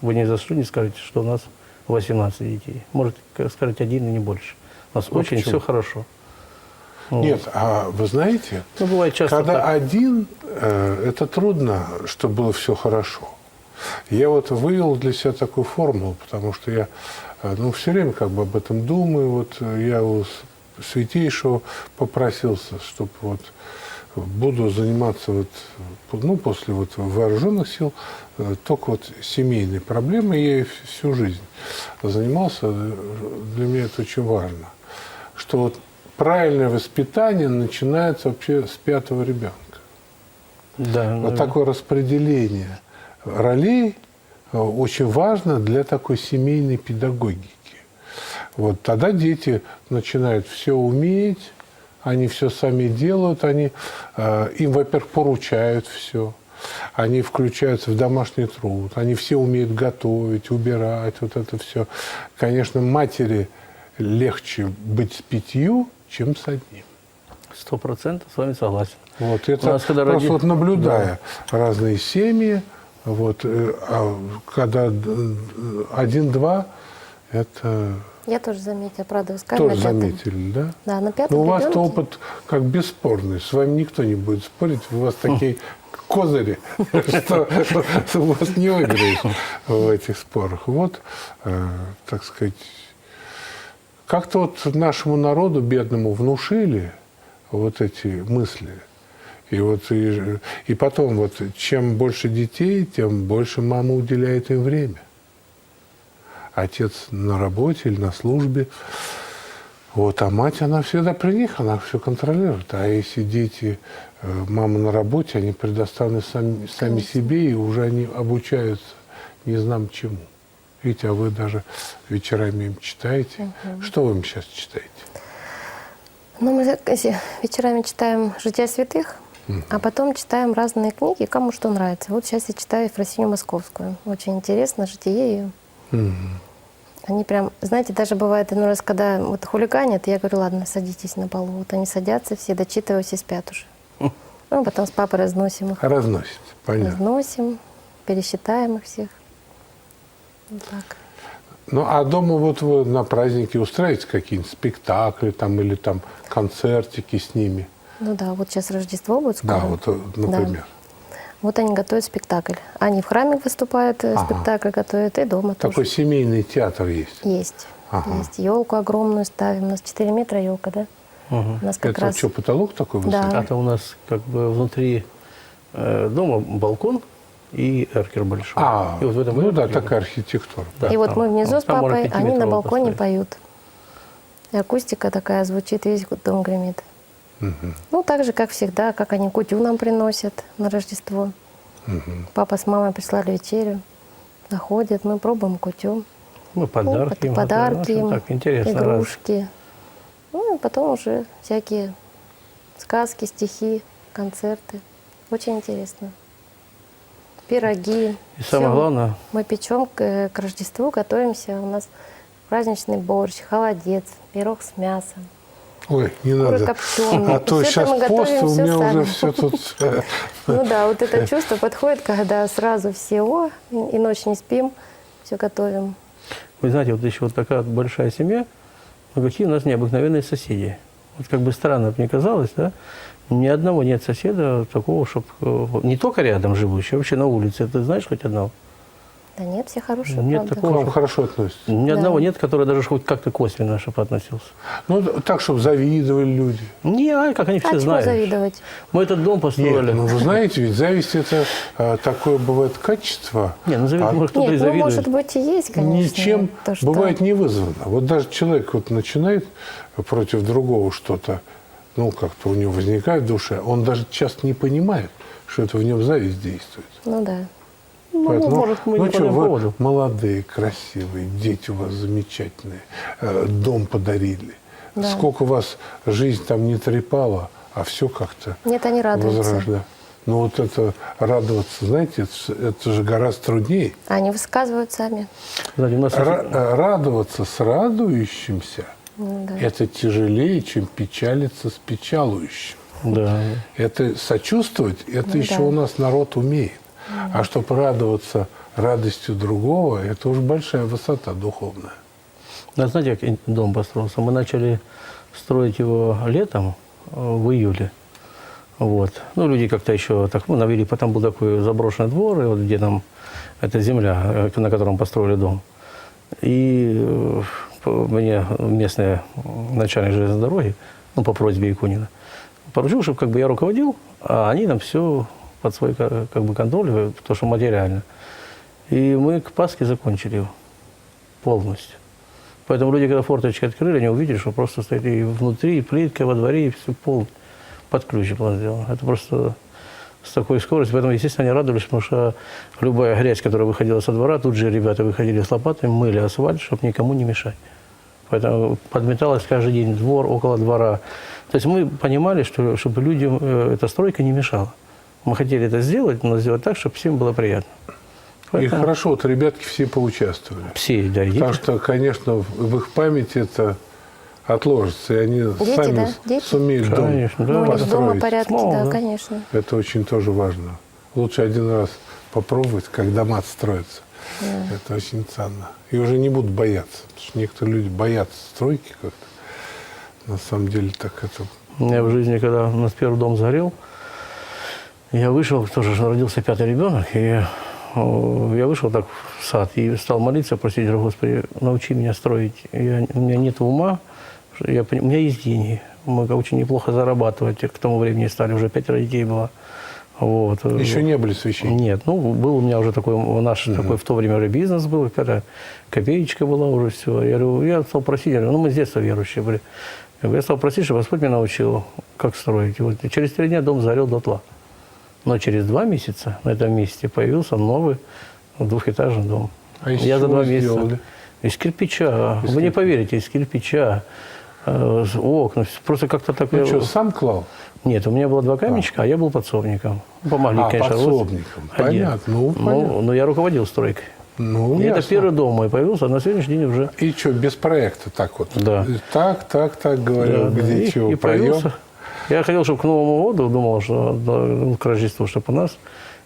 вы ни за что не скажете, что у нас 18 детей. Может, сказать 1 и не больше. У нас Ну, очень почему? все хорошо. Вот. Нет, а вы знаете, Ну, бывает часто когда так. один, это трудно, чтобы было все хорошо. Я вот вывел для себя такую формулу, потому что я все время как бы об этом думаю. Вот я у Святейшего попросился, чтобы вот буду заниматься после вооруженных сил только вот семейной проблемой. Я и всю жизнь занимался. Для меня это очень важно, что вот правильное воспитание начинается вообще с 5-го ребенка. Да, Вот такое распределение ролей очень важно для такой семейной педагогики. Вот тогда дети начинают все уметь, они все сами делают, им, во-первых, поручают все, они включаются в домашний труд, они все умеют готовить, убирать, вот это все. Конечно, матери легче быть с 5, чем с 1. 100% с вами согласен. Вот У это нас, когда просто роди- вот наблюдая разные семьи, когда 1-2, это Я тоже заметила, правда, вы сказали, тоже на 5-м. заметили, да? Да, на 5-м Но у вас-то ребенке. опыт как бесспорный, с вами никто не будет спорить, у вас такие козыри, что у вас не выиграешь в этих спорах. Вот, так сказать, как-то вот нашему народу бедному внушили вот эти мысли. И потом, вот, чем больше детей, тем больше мама уделяет им время. Отец на работе или на службе. Вот, а мать, она всегда при них, она все контролирует. А если дети, мама на работе, они предоставлены сами себе, и уже они обучаются не знам чему. Видите, а вы даже вечерами им читаете. Что вы им сейчас читаете? Ну, мы вечерами читаем «Жития святых», а потом читаем разные книги, кому что нравится. Вот сейчас я читаю Ефросинью Московскую. Очень интересно, житие ее. Они прям, знаете, даже бывает иной раз, когда вот хулиганят, я говорю, ладно, садитесь на полу. Вот они садятся, все дочитываются и спят уже. Ну, потом с папой разносим их. Разносите, понятно. Разносим, пересчитаем их всех. Вот так. Ну, а дома вот вы на праздники устраиваете какие-нибудь спектакли там или там концертики с ними? Ну да, вот сейчас Рождество будет скоро. Да, вот, например. Вот они готовят спектакль. Они в храме выступают, спектакль готовят, и дома Такой тоже. семейный театр есть. Есть. Ага. Есть. Елку огромную ставим. У нас 4 метра елка, да? У нас как Это раз... что, потолок такой Да. высокий? Это у нас как бы внутри дома балкон и эркер большой. И вот в этом ну да, эркере- такая архитектура. Да, И вот там- мы внизу с там можно папой, они на 5-метрового балконе поставить. поют. И акустика такая звучит, весь дом гремит. Ну, так же, как всегда, как они кутю нам приносят на Рождество. Папа с мамой прислали вечерю, находят, мы пробуем кутю. Мы подарки им Подарки готовим. им, Так интересно. раз. игрушки. Ну, и потом уже всякие сказки, стихи, концерты. Очень интересно. Пироги. И самое Всё. главное, Мы печем к Рождеству, готовимся. У нас праздничный борщ, холодец, пирог с мясом. Ой, не Куры надо. копченые. А то И всё это сейчас мы пост, готовим у всё меня уже сами. все тут... Ну да, вот это чувство подходит, когда сразу все, и ночь не спим, все готовим. вы знаете, вот еще вот такая вот большая семья, но какие у нас необыкновенные соседи. Вот как бы странно мне казалось, да, ни одного нет соседа такого, чтобы не только рядом живущий, вообще на улице. Ты знаешь хоть одного? Да нет, все хорошие, Нет правда. К такого. вам хорошо относятся. Ни Да. одного нет, который даже хоть как-то косвенно, чтобы относился. Ну, так, чтобы завидовали люди. Не, как они А все чего знают. завидовать? Мы этот дом Нет, построили. ну вы знаете, ведь зависть это такое бывает качество. Не, ну завидует, может, кто-то и Нет, ну завидует. может быть и есть, конечно. Ничем то, что- бывает не вызвано. Вот даже человек вот начинает против другого что-то, ну, как-то у него возникает в душе, он даже часто не понимает, что это в нем зависть действует. Ну да. Ну, Поэтому, может, мы не по что, этому вы поводу. молодые, красивые, дети у вас замечательные, дом подарили. Да. Сколько вас жизнь там не трепала, а все как-то Нет, они радуются. возрождает. Но вот это радоваться, знаете, это же гораздо труднее. Они высказывают сами. Знаете, у нас Радоваться с радующимся Ну, да. это тяжелее, чем печалиться с печалующим. да. Это сочувствовать, это Ну еще да. у нас народ умеет. А чтобы радоваться радостью другого, это уж большая высота духовная. Да, знаете, как дом построился? Мы начали строить его летом, в июле. Вот. Ну, люди как-то еще так, ну, навели, потом был такой заброшенный двор, и вот где там эта земля, на котором построили дом. И мне местный начальник железной дороги, ну, по просьбе Якунина, поручил, чтобы как бы я руководил, а они там все под свой как бы контроль, то, что материально. И мы к Пасхе закончили его полностью. Поэтому люди, когда форточки открыли, они увидели, что просто стоит и внутри, и плитка, во дворе, и все пол под ключ было сделано. Это просто с такой скоростью. Поэтому, естественно, они радовались, потому что любая грязь, которая выходила со двора, тут же ребята выходили с лопатами, мыли асфальт, чтобы никому не мешать. Поэтому подметалось каждый день двор, около двора. То есть мы понимали, что чтобы людям эта стройка не мешала. Мы хотели это сделать, но сделать так, чтобы всем было приятно. И Поэтому хорошо, вот ребятки все поучаствовали. все, да, и Потому дети. что, конечно, в их памяти это отложится, и они Дети, сами да, дети. сумеют дом Конечно, да. Ну, у них дома построить. порядки, Снова, да, да. конечно. Это очень тоже важно. Лучше один раз попробовать, как дома строятся. Это очень ценно. И уже не будут бояться. Потому что некоторые люди боятся стройки как-то. На самом деле так это... У меня в жизни, когда у нас первый дом сгорел, я вышел, тоже же родился 5-й ребенок, и я вышел так в сад и стал молиться, просить, Господи, научи меня строить. У меня нет ума, у меня есть деньги. Мы очень неплохо зарабатывать к тому времени стали, уже 5 детей было. Вот. Еще не были священниками? Нет, ну, был у меня уже такой, наш такой в то время уже бизнес был, когда копеечка была уже, все. Я говорю, я стал просить, я говорю, ну, мы с детства верующие были. Я стал просить, чтобы Господь меня научил, как строить. И вот через 3 дня дом сгорел дотла. Но через 2 месяца на этом месте появился новый двухэтажный дом. А из Я за чего 2 месяца. сделали? Из кирпича. Вы не поверите, из кирпича. Окна. Просто как-то так... Ну что, сам клал? Нет, у меня было 2 каменщика, а я был подсобником. Помогли, конечно, подсобником. один. Понятно. Ну, понятно. Но я руководил стройкой. Ну, И это ясно. первый дом мой появился, а на сегодняшний день уже... И что, без проекта так вот? Да. Так, говорил, Да, где и, чего, и проем. появился. Я хотел, чтобы к Новому году, думал, что к Рождеству, чтобы у нас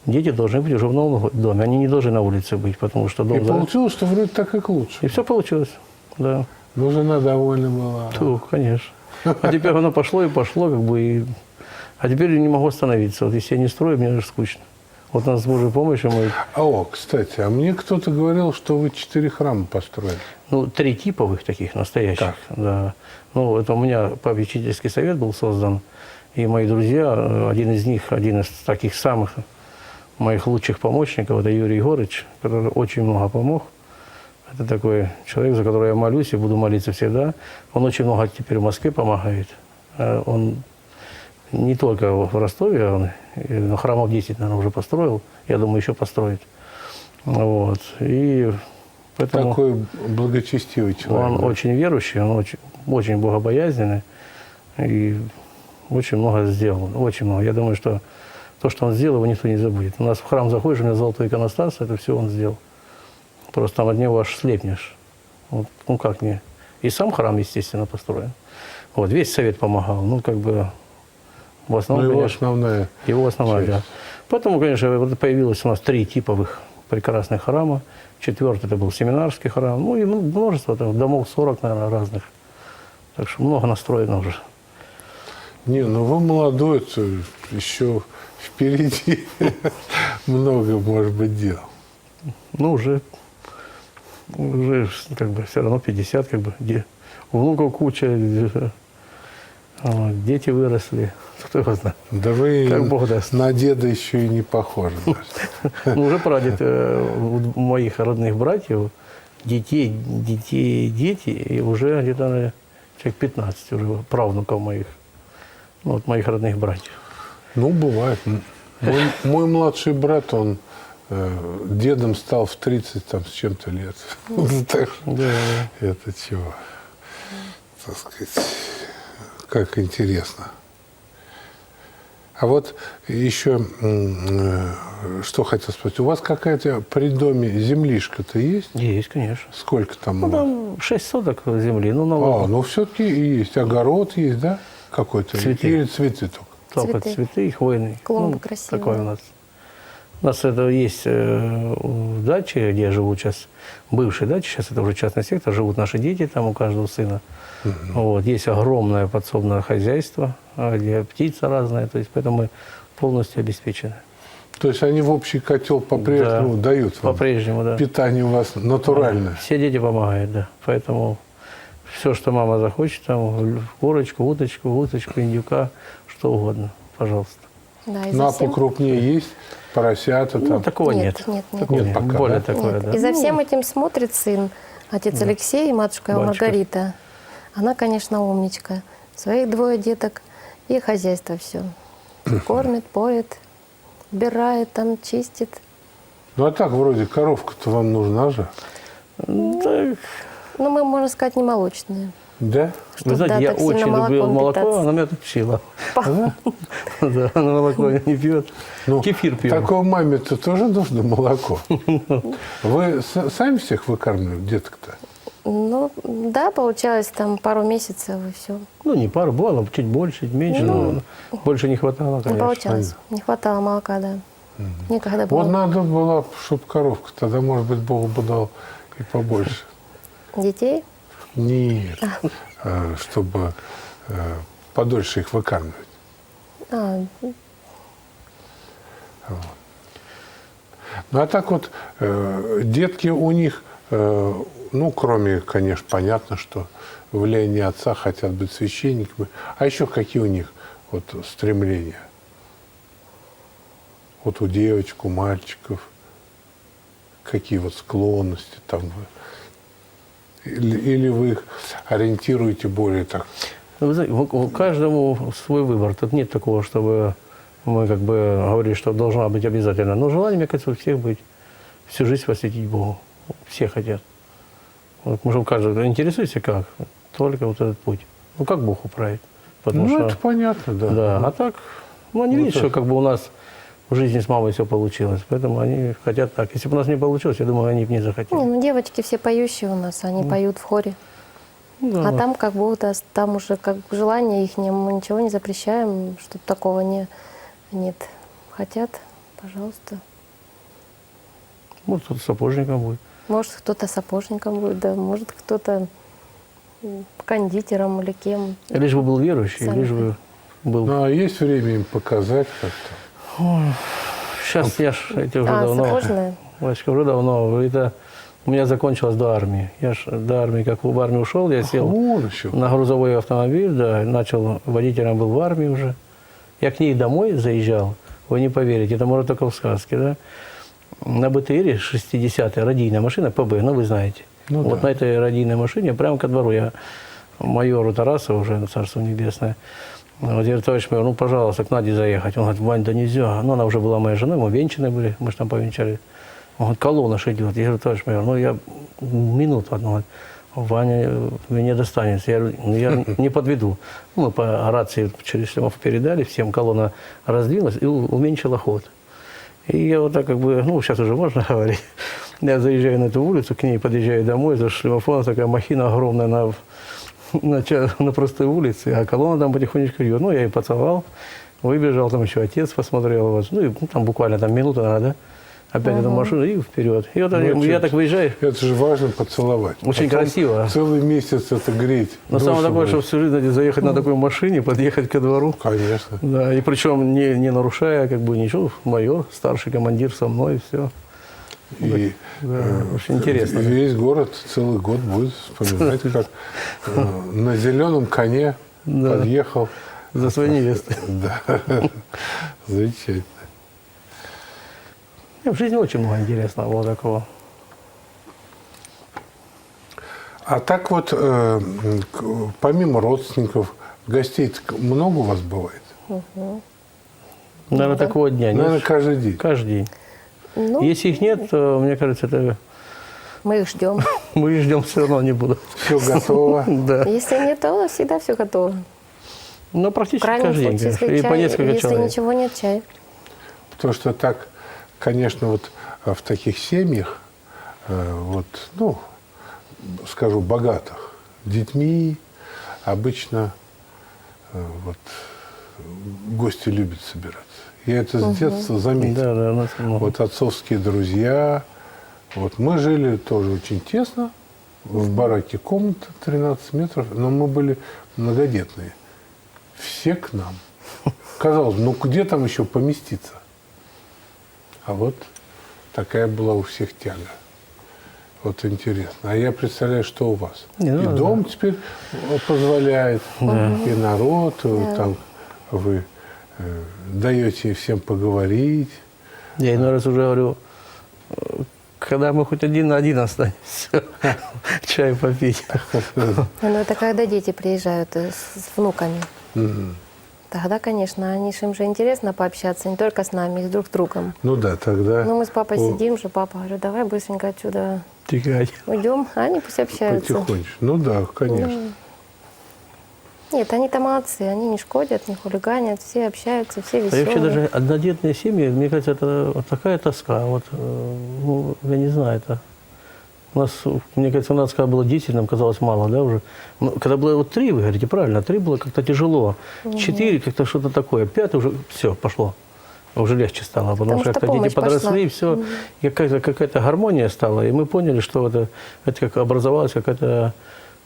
дети должны быть уже в новом доме. Они не должны на улице быть, потому что дом... И получилось, что вроде так и к лучшему. И все получилось, да. Ну, жена довольна была. Ту, конечно. А теперь оно пошло и пошло, как бы, и... А теперь я не могу остановиться. Вот если я не строю, мне же скучно. Вот нас с Божьей помощью мы... Кстати, а мне кто-то говорил, что вы 4 храма построили. Ну, 3 типовых таких настоящих, да. Ну, это у меня попечительский совет был создан, и мои друзья, один из таких самых моих лучших помощников, это Юрий Егорович, который очень много помог. Это такой человек, за которого я молюсь и буду молиться всегда. Он очень много теперь в Москве помогает. Он не только в Ростове, он храмов 10, наверное, уже построил. Я думаю, еще построит. Вот. И поэтому Такой благочестивый человек. он да? очень верующий, он очень богобоязненный и очень много сделал. Очень много. Я думаю, что то, что он сделал, его никто не забудет. У нас в храм заходишь, у меня золотой иконостас, это все он сделал. Просто там от него аж слепнешь. Вот, ну как не. И сам храм, естественно, построен. Вот, весь совет помогал. Ну, как бы, в основном, его конечно, основная его основная, часть. да. Поэтому, конечно, вот появилось у нас 3 типовых прекрасных храма. 4-й это был семинарский храм. Ну, и множество, там, домов 40, наверное, разных. Так что много настроено уже. Не, ну вы молодой, то еще впереди много, может быть, дел. Ну, уже как бы все равно 50, как бы, внуков куча, дети выросли, кто его знает. Да вы Как Бог даст. на деда еще и не похожи. даже. Ну, уже прадед у моих родных братьев, дети, и уже где-то наверное, человек 15 уже правнуков моих, ну, вот моих родных братьев. Ну, бывает. Мой младший брат, он дедом стал в 30 там, с чем-то лет. Так что Да. это чего? Так сказать, как интересно. А вот еще, что хотел спросить. У вас какая-то при доме землишка-то есть? Есть, конечно. Сколько там? Ну, там 6 соток земли, ну, на Ну все-таки есть. Огород есть, да? Какой-то? Цветы. Или цветы только? только Цветы. цветы и хвойные. Клумбы красивые. Такой у нас. У нас это есть в даче, где я живу сейчас, бывшей даче, сейчас это уже частный сектор, живут наши дети, там у каждого сына. Вот. Есть огромное подсобное хозяйство, где птица разная, то есть поэтому мы полностью обеспечены. То есть они в общий котел по-прежнему Да, дают вам? по-прежнему, да. Питание у вас натуральное? Все дети помогают, да. Поэтому все, что мама захочет, там курочку, уточку, индюка, что угодно, пожалуйста. Да, и Ну, а за всем- покрупнее есть? Поросята Ну, там? такого Нет, нет. нет, нет. Такого Нет пока, более да? такое, Нет. да. И за Ну, всем этим смотрит сын, отец Алексей и матушка его Батюшка. Маргарита. Она, конечно, умничка. Своих 2 деток и хозяйство все. Кормит, поет, убирает, там, чистит. Ну, а так вроде коровка-то вам нужна же. так, Ну, мы, можно сказать, не молочные. Да? вы знаете, да, я так сильно очень любил молоком молоко, питаться. она меня отучила. Да, она молоко не пьет. Ну, Кефир пьет. такой маме-то тоже нужно молоко. Вы сами всех выкармливаете, деток-то? Ну, да, получалось там пару месяцев и все. Ну, не пару, бывало, чуть больше, чуть меньше, но больше не хватало, Не конечно. получалось. Не хватало молока, да. Никогда Вот было. надо было, чтобы коровка, тогда, может быть, Бог бы дал и побольше. Детей? Нет, чтобы подольше их выкармливать. А, Ну, а так вот, детки у них, ну, кроме, конечно, понятно, что влияние отца хотят быть священниками, а еще какие у них вот стремления? Вот у девочек, у мальчиков, какие вот склонности там. Или вы их ориентируете более так? Вы знаете, каждому свой выбор. Тут нет такого, чтобы мы как бы говорили, что должна быть обязательно. Но желание, мне кажется, у всех быть, всю жизнь посвятить Богу. Все хотят. Вот, может, каждый интересуется, как? Только вот этот путь. Ну, как Бог управит? Потому Ну, что, это понятно, да. да. А так, ну, они Ну, видят, так. что как бы у нас в жизни с мамой все получилось. Поэтому они хотят так. Если бы у нас не получилось, я думаю, они бы не захотели. Не, ну, девочки все поющие у нас, они поют в хоре. Да. А там как Бог даст, там уже как желание их, мы ничего не запрещаем, чтобы такого нет. Хотят, пожалуйста. Может, кто-то сапожником будет. Может, кто-то сапожником будет, да, может, кто-то кондитером или кем. Лишь бы был верующий, Сами лишь бы был. Ну, а есть время им показать как-то? Сейчас я ж эти уже давно. сапожная? Васька, уже давно. Это у меня закончилось до армии. Я ж до армии, как в армию ушел, я сел Вон еще. на грузовой автомобиль, да, начал, водителем был в армии уже. Я к ней домой заезжал, вы не поверите, это может только в сказке, да. На БТРе 60-я радийная машина, ПБ, ну вы знаете. Ну вот да. на этой радийной машине, прямо ко двору, я майору Тарасову уже, Царство Небесное, вот, я говорю, товарищ майор, ну, пожалуйста, к Наде заехать. Он говорит, Вань, да нельзя. Ну, она уже была моей женой, мы венчаны были, мы же там повенчали. Он говорит, колонна ж идет. Я говорю, товарищ майор, ну, я минуту одну. Он говорит, Ваня мне достанется. Я говорю, ну, я не подведу. Мы по рации через семафор передали, всем колонна раздвинулась и уменьшила ход. И я вот так как бы, ну, сейчас уже можно говорить. Я заезжаю на эту улицу, к ней подъезжаю домой, за шлемофоном такая махина огромная на простой улице, а колонна там потихонечку идет. Ну, я ее поцеловал, выбежал, там еще отец посмотрел. Вот. Ну, и там буквально там минута надо, да? Опять эту машину и вперед. И вот Ну, я это- так выезжаю. Это же важно поцеловать. Очень Потом красиво. Целый месяц это греть. Но душу самое такое, греть. что всю жизнь знаете, заехать на такой машине, подъехать ко двору. Конечно. Да, и причем не нарушая как бы ничего, майор, старший командир со мной, все. И Очень интересно. весь город целый год будет вспоминать, как на зеленом коне Да. подъехал. За своей невестой. Да. Замечательно. В жизни очень много интересного было такого. А так вот, помимо родственников, гостей много у вас бывает? Наверное, такого дня Наверное, нет. каждый день. Каждый день. Ну, Если их нет, то, мне кажется, это мы их ждем. мы их ждем все равно не будут. Все готово. Да. Если нет, то всегда все готово. Но В практически крайнем каждый день, случае, конечно. если, И по чай, несколько если человек. ничего нет, чай. Потому что так, конечно, вот в таких семьях, вот, ну, скажу, богатых, детьми обычно вот, гости любят собираться. Я это с детства заметил. Да, да, у нас много. Вот отцовские друзья. Вот мы жили тоже очень тесно. В бараке комната 13 метров, но мы были многодетные. Все к нам. Казалось, ну где там еще поместиться? А вот такая была у всех тяга. Вот интересно. А я представляю, что у вас. Не, ну, и да. дом теперь позволяет, и народ, там вы даете всем поговорить. Я иной раз уже говорю, когда мы хоть один на один останемся, чай попить. Ну, это когда дети приезжают с внуками. Тогда, конечно, им же интересно пообщаться не только с нами, и с друг с другом. Ну да, тогда Ну, мы с папой сидим же, папа говорит, давай быстренько отсюда Текать. уйдем, а они пусть общаются. потихонечку. Ну да, конечно. Нет, они-то молодцы, они не шкодят, не хулиганят, все общаются, все А веселые. вообще даже однодетные семьи, мне кажется, это вот такая тоска. Вот, ну, я не знаю, это... У нас, мне кажется, у нас, когда было 10, нам казалось мало, да, уже. Но когда было вот 3, вы говорите, правильно, 3 было как-то тяжело. 4 как-то что-то такое, 5 уже все, пошло. Уже легче стало, потому что что как-то дети помощь пошла. подросли, и все, и какая-то гармония стала. И мы поняли, что это как образовалась какая-то,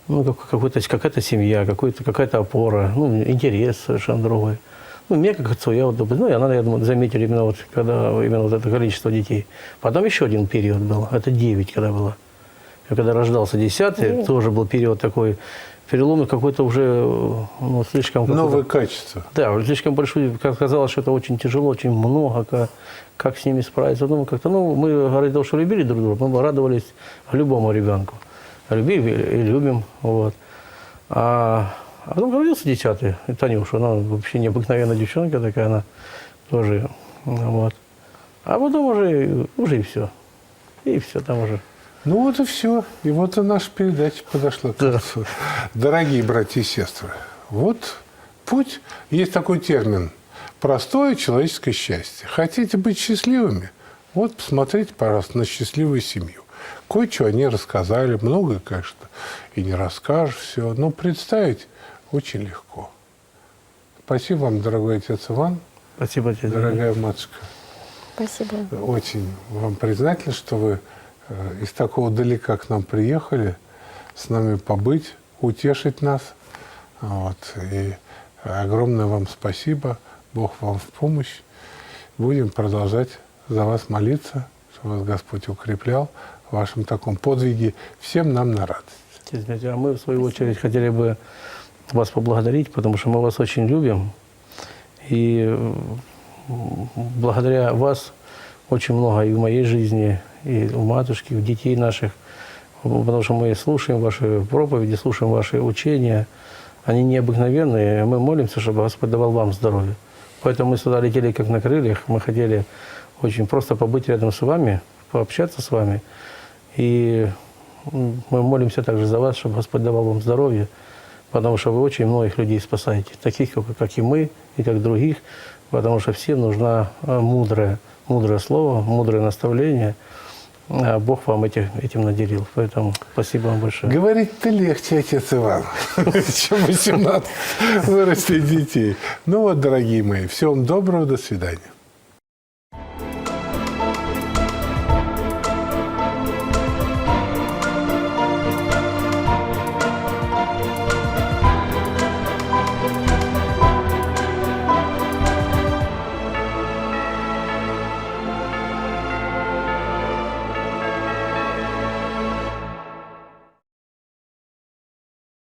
ну, какая-то семья, какая-то опора, ну, интерес совершенно другой. Ну, мне как отцу, я вот, ну, и она, я думаю, заметили именно вот, когда именно вот это количество детей. Потом еще один период был, это 9, когда было. И когда рождался 10-й, тоже был период такой, перелом какой-то уже ну, слишком... какой-то- Новые качества. Да, уже слишком большой, как казалось, что это очень тяжело, очень много, как с ними справиться. Ну, как-то, ну, мы, говорит, то, что любили друг друга, мы радовались любому ребенку. Любили и любим, вот. А потом родился 10-й, Танюша, она вообще необыкновенная девчонка такая, она тоже, вот. А потом уже и все. И все там уже. Ну вот и все. И вот и наша передача подошла к концу. Дорогие братья и сестры, вот путь, есть такой термин – простое человеческое счастье. Хотите быть счастливыми? Вот посмотрите, пожалуйста, на счастливую семью. Кое-что они рассказали, многое, конечно, и не расскажешь все, но представить очень легко. Спасибо вам, дорогой отец Иван, Спасибо тебе. дорогая матушка. Спасибо. Очень вам признателен, что вы из такого далека к нам приехали, с нами побыть, утешить нас. Вот. И огромное вам спасибо. Бог вам в помощь. Будем продолжать за вас молиться, чтобы вас Господь укреплял в вашем таком подвиге. Всем нам на радость. Отец Дмитрий, а мы, в свою очередь, хотели бы вас поблагодарить, потому что мы вас очень любим. И благодаря вас очень много и в моей жизни, и у матушки, и у детей наших, потому что мы слушаем ваши проповеди, слушаем ваши учения. Они необыкновенные. Мы молимся, чтобы Господь давал вам здоровье. Поэтому мы сюда летели как на крыльях. Мы хотели очень просто побыть рядом с вами, пообщаться с вами. И мы молимся также за вас, чтобы Господь давал вам здоровье, потому что вы очень многих людей спасаете, таких, как и мы, и как других, потому что всем нужна мудрое слово, мудрое наставление. А Бог вам этим наделил. Поэтому спасибо вам большое. Говорить-то легче, отец Иван, чем 18 вырастить детей. Ну вот, дорогие мои, всего вам доброго, до свидания.